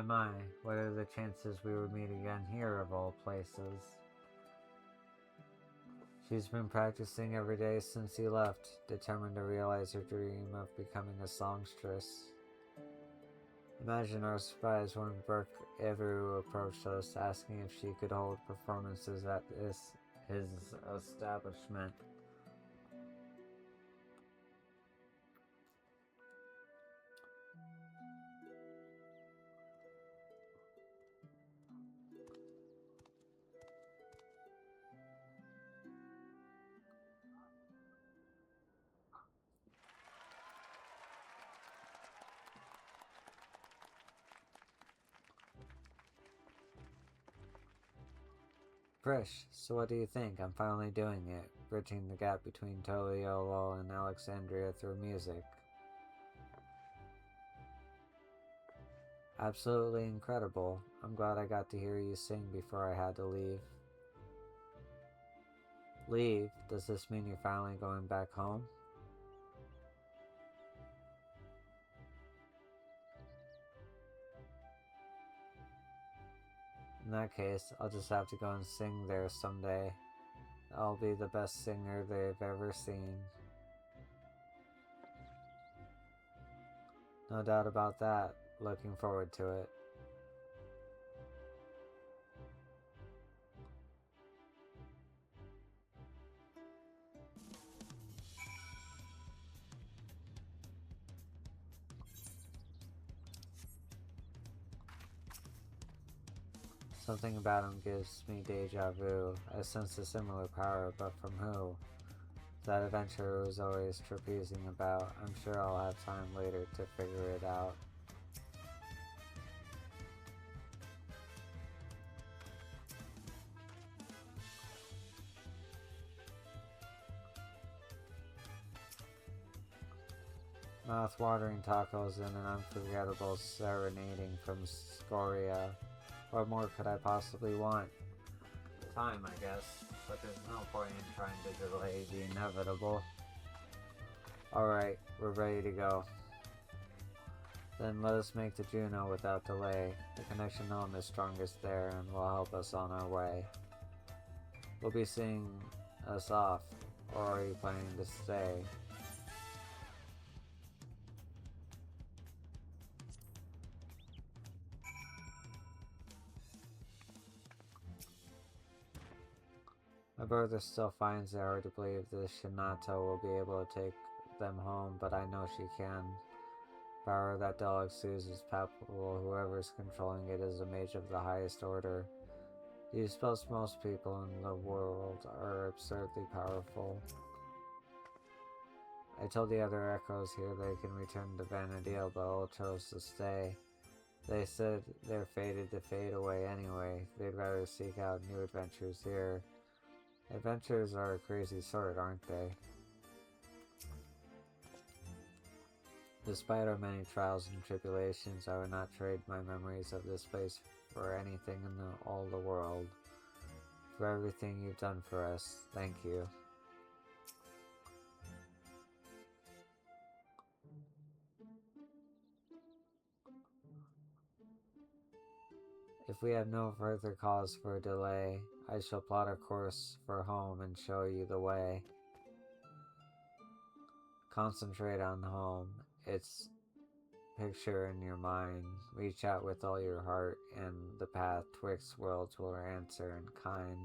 My, what are the chances we would meet again here of all places? She's been practicing every day since he left, determined to realize her dream of becoming a songstress. Imagine our surprise when Burke Everu approached us, asking if she could hold performances at his establishment. Prish, so what do you think? I'm finally doing it, bridging the gap between Toliolo and Alexandria through music. Absolutely incredible. I'm glad I got to hear you sing before I had to leave. Leave? Does this mean you're finally going back home? In that case, I'll just have to go and sing there someday. I'll be the best singer they've ever seen. No doubt about that. Looking forward to it. Something about him gives me deja vu. I sense a similar power, but from who? That adventurer was always trapezing about. I'm sure I'll have time later to figure it out. Mouth-watering tacos and an unforgettable serenading from Scoria. What more could I possibly want? Time, I guess, but there's no point in trying to delay the inevitable. Alright, we're ready to go. Then let us make to Juno without delay. The connection home is strongest there and will help us on our way. We'll be seeing us off, or are you planning to stay? My brother still finds it hard to believe the Shinato will be able to take them home, but I know she can. Power that doll exudes is palpable. Whoever's controlling it is a mage of the highest order. Do you suppose most people in the world are absurdly powerful? I told the other echoes here they can return to Vanadil, but all chose to stay. They said they're fated to fade away anyway. They'd rather seek out new adventures here. Adventures are a crazy sort, aren't they? Despite our many trials and tribulations, I would not trade my memories of this place for anything in all the world. For everything you've done for us, thank you. If we have no further cause for a delay, I shall plot a course for home and show you the way. Concentrate on home, its picture in your mind. Reach out with all your heart, and the path twixt worlds will answer in kind.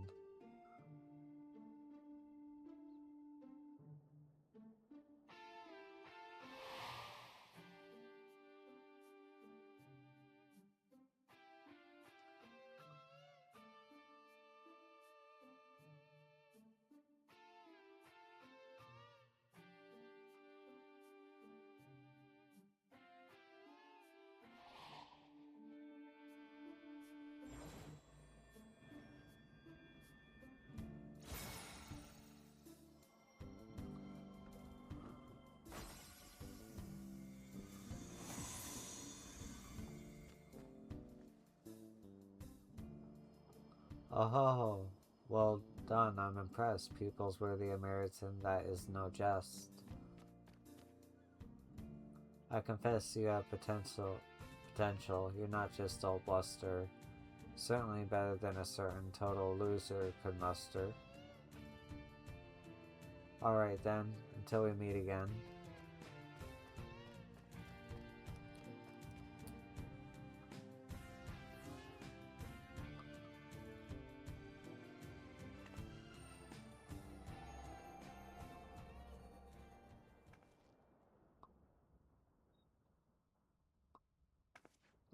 Oh, well done, I'm impressed. Pupils worthy of merit, and that is no jest. I confess you have potential. You're not just all bluster. Certainly better than a certain total loser could muster. Alright then, until we meet again.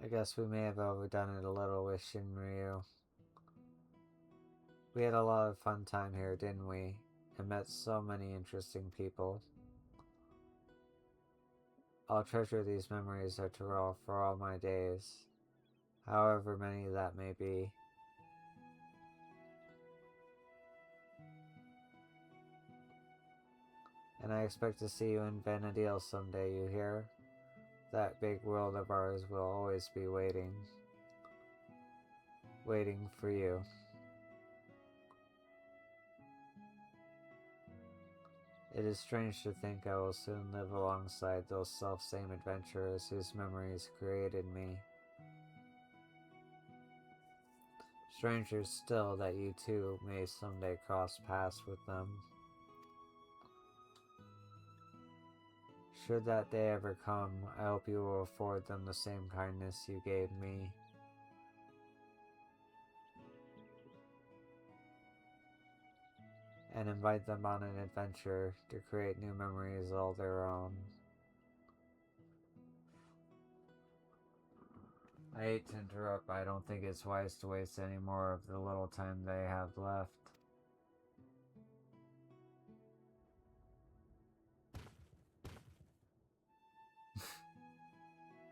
I guess we may have overdone it a little with Shinryu. We had a lot of fun time here, didn't we? And met so many interesting people. I'll treasure these memories for all my days, however many that may be. And I expect to see you in Vanadil someday, you hear? That big world of ours will always be waiting for you. It is strange to think I will soon live alongside those self-same adventurers whose memories created me. Stranger still that you too may someday cross paths with them. Should that day ever come, I hope you will afford them the same kindness you gave me. And invite them on an adventure to create new memories all their own. I hate to interrupt, but I don't think it's wise to waste any more of the little time they have left.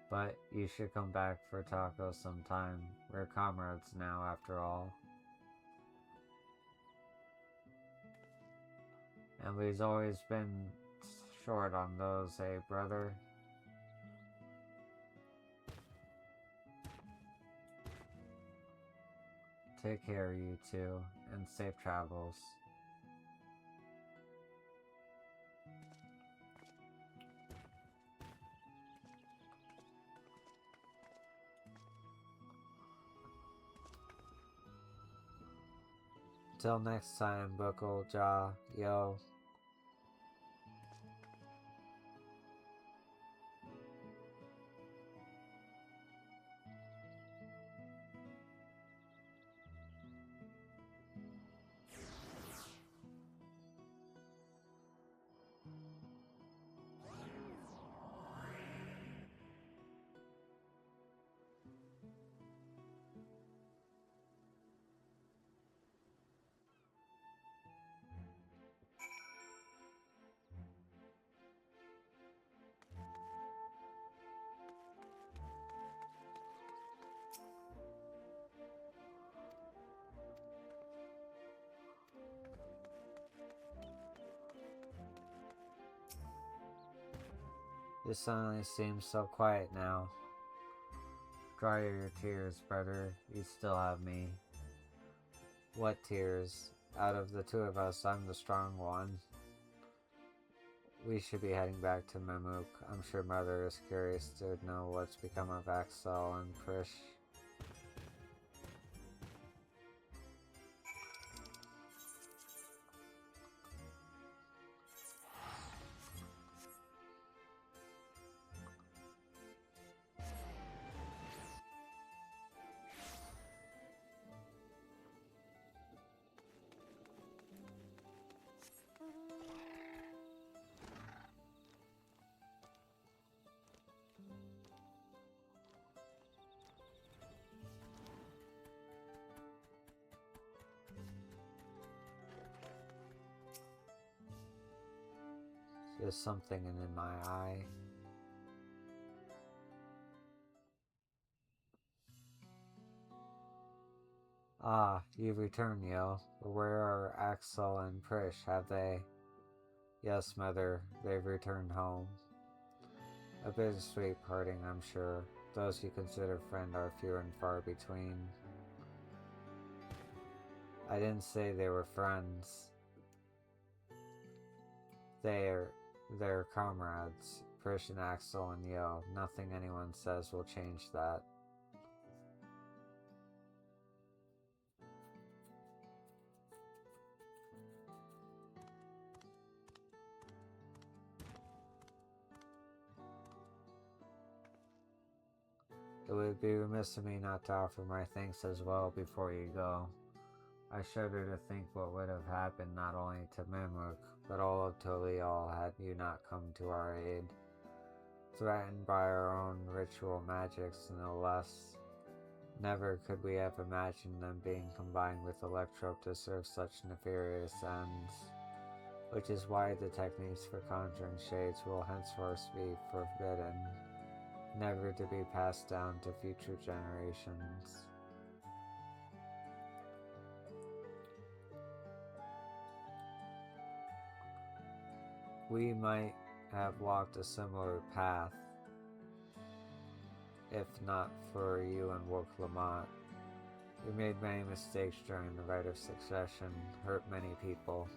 But you should come back for tacos sometime. We're comrades now, after all. And we've always been short on those, eh, brother? Take care, you two, and safe travels. Till next time, Buckle Jaw, yo. It suddenly seems so quiet now. Dry your tears, brother. You still have me. What tears? Out of the two of us, I'm the strong one. We should be heading back to Memuk. I'm sure Mother is curious to know what's become of Axel and Prish. There's something in my eye. Ah, you've returned, Yo. Where are Axel and Prish? Have they? Yes, Mother, they've returned home. A bittersweet parting, I'm sure. Those you consider friend are few and far between. I didn't say they were friends. They're comrades. Prish and Axel and Yo. Nothing anyone says will change that. It would be remiss of me not to offer my thanks as well before you go. I shudder to think what would have happened not only to Mimuk, but all of Tolial had you not come to our aid. Threatened by our own ritual magics, no less. Never could we have imagined them being combined with Electrope to serve such nefarious ends, which is why the techniques for conjuring shades will henceforth be forbidden, never to be passed down to future generations. We might have walked a similar path, if not for you and Woke Lamont. We made many mistakes during the Rite of Succession, hurt many people.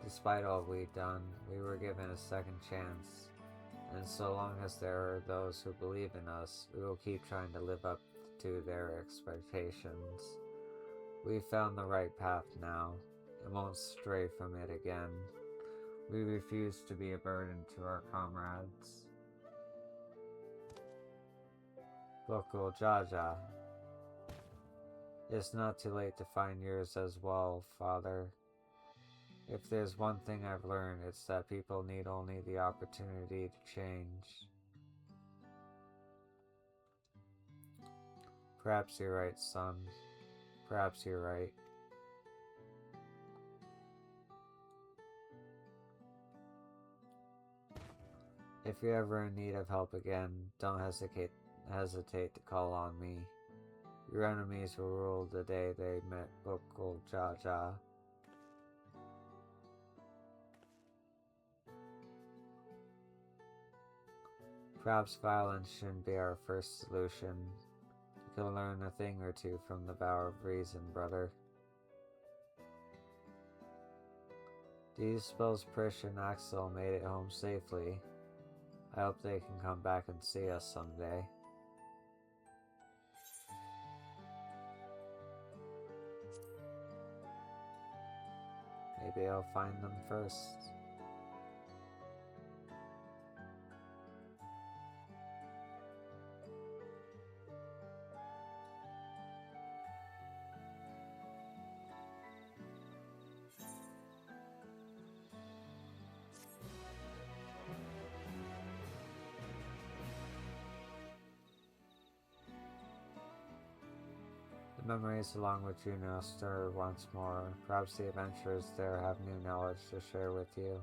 Despite all we'd done, we were given a second chance, and so long as there are those who believe in us, we will keep trying to live up to their expectations. We've found the right path now, and won't stray from it again. We refuse to be a burden to our comrades. Bokul Jaja. It's not too late to find yours as well, Father. If there's one thing I've learned, it's that people need only the opportunity to change. Perhaps you're right, son. Perhaps you're right. If you're ever in need of help again, don't hesitate to call on me. Your enemies will rule the day they met Bokul Jaja. Perhaps violence shouldn't be our first solution. You can learn a thing or two from the Bower of Reason, brother. Do you suppose Prish and Axel made it home safely? I hope they can come back and see us someday. Maybe I'll find them first. The memories along with Juno stir once more. Perhaps the adventurers there have new knowledge to share with you.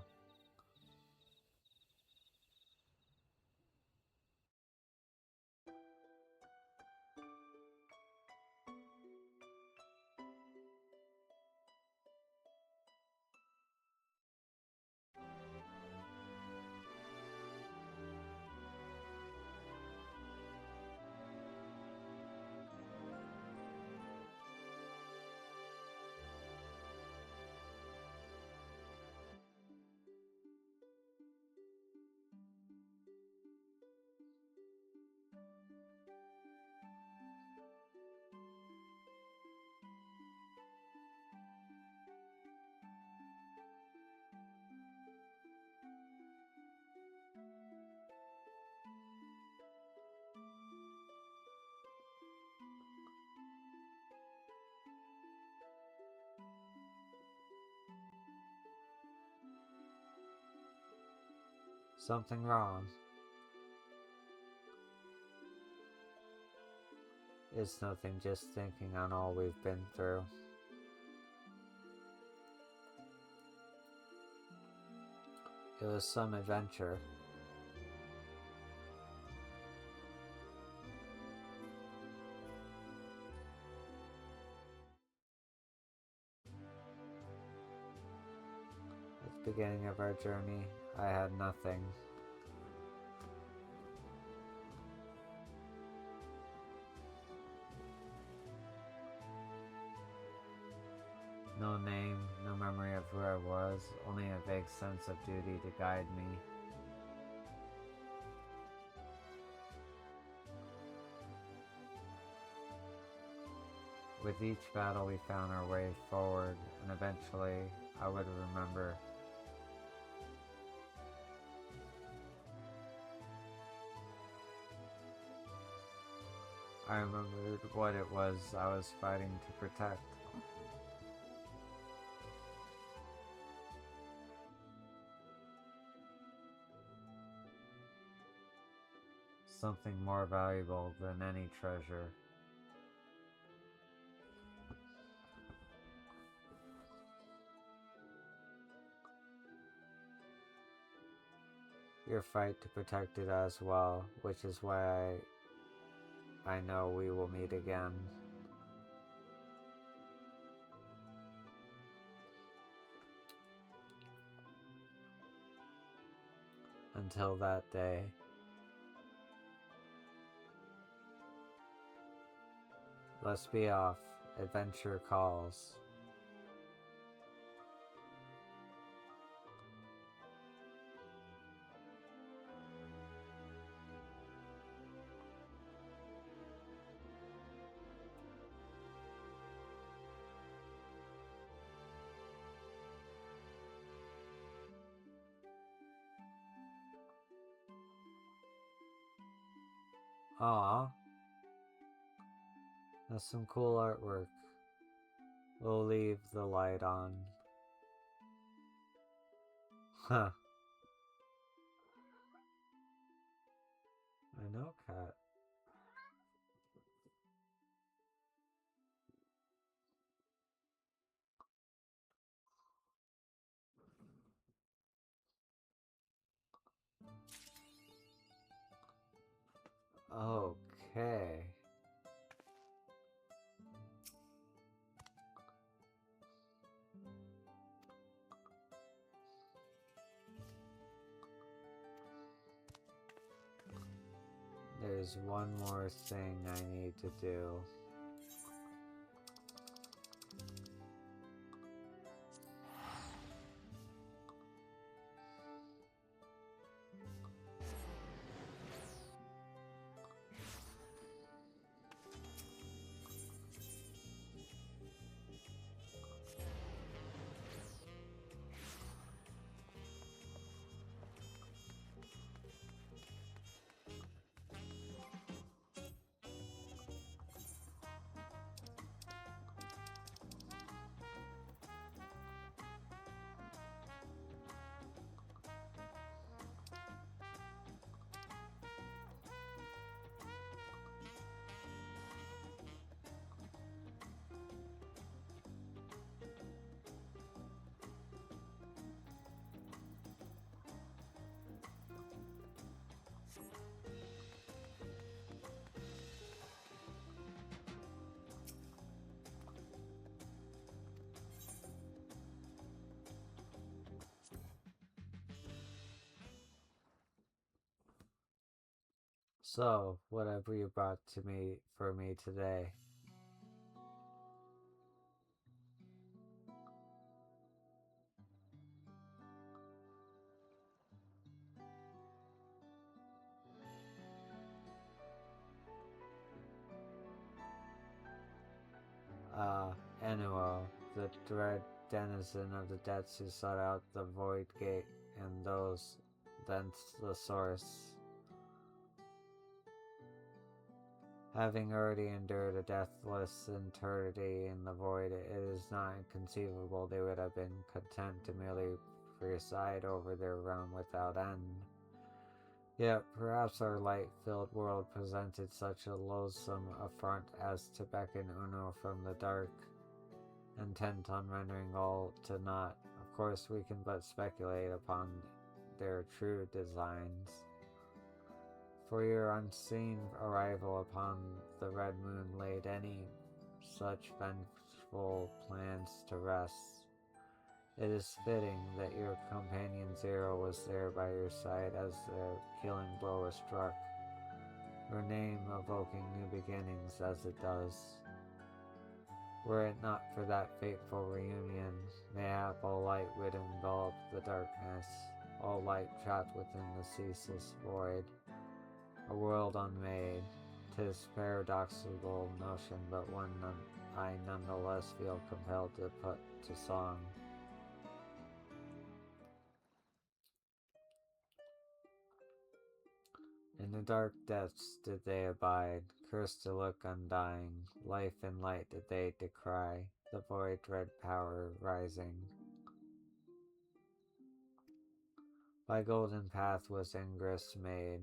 Something wrong? It's nothing, just thinking on all we've been through. It was some adventure. At the beginning of our journey, I had nothing. No name, no memory of who I was, only a vague sense of duty to guide me. With each battle we found our way forward, and eventually I would remember. I remembered what it was I was fighting to protect. Something more valuable than any treasure. Your fight to protect it as well, which is why I know we will meet again. Until that day. Let's be off. Adventure calls. Aw. That's some cool artwork. We'll leave the light on. Huh. I know, cat. Okay. There's one more thing I need to do. So, whatever you brought to me for me today. Annual, the dread denizen of the depths who sought out the void gate, and those thence the source. Having already endured a deathless eternity in the void, it is not inconceivable they would have been content to merely preside over their realm without end. Yet perhaps our light-filled world presented such a loathsome affront as to beckon Uno from the dark, intent on rendering all to naught. Of course, we can but speculate upon their true designs. For your unseen arrival upon the red moon laid any such vengeful plans to rest. It is fitting that your companion Zero was there by your side as the killing blow was struck, her name evoking new beginnings as it does. Were it not for that fateful reunion, mayhap all light would envelop the darkness, all light trapped within the ceaseless void. A world unmade, 'tis paradoxical notion, but one I nonetheless feel compelled to put to song. In the dark depths did they abide, cursed to look undying, life and light did they decry, the void dread power rising. By golden path was ingress made,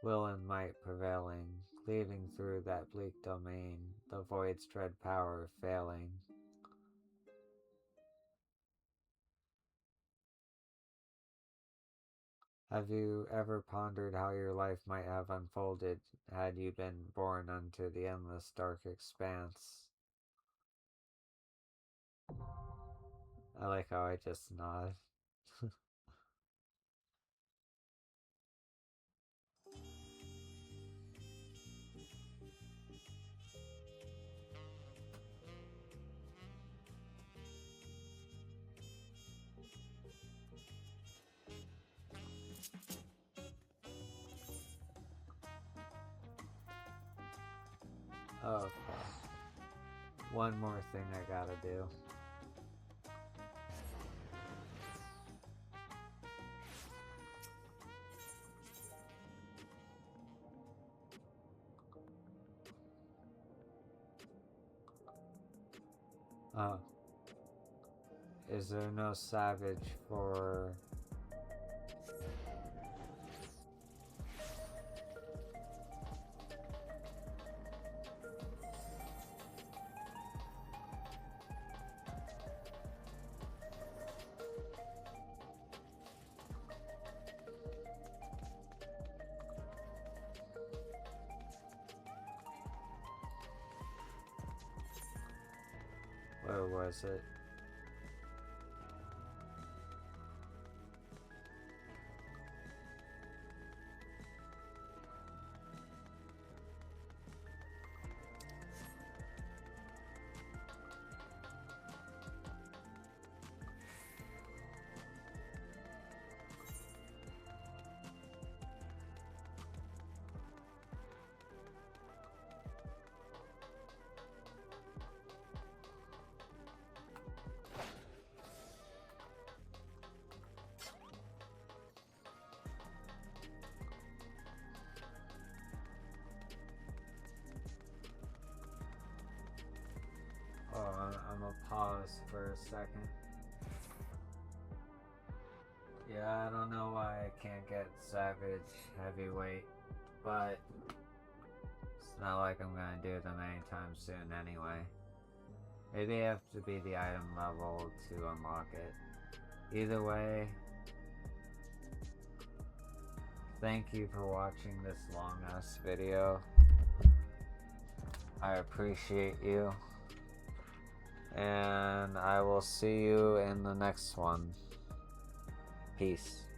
will and might prevailing, cleaving through that bleak domain, the void's dread power failing. Have you ever pondered how your life might have unfolded had you been born unto the endless dark expanse? I like how I just nod. Okay. One more thing I gotta do. Oh. Is there no savage for... Or was it? Oh, I'm gonna pause for a second. Yeah, I don't know why I can't get Savage Heavyweight, but it's not like I'm gonna do them anytime soon anyway. Maybe I have to be the item level to unlock it. Either way, thank you for watching this long ass video. I appreciate you. And I will see you in the next one. Peace.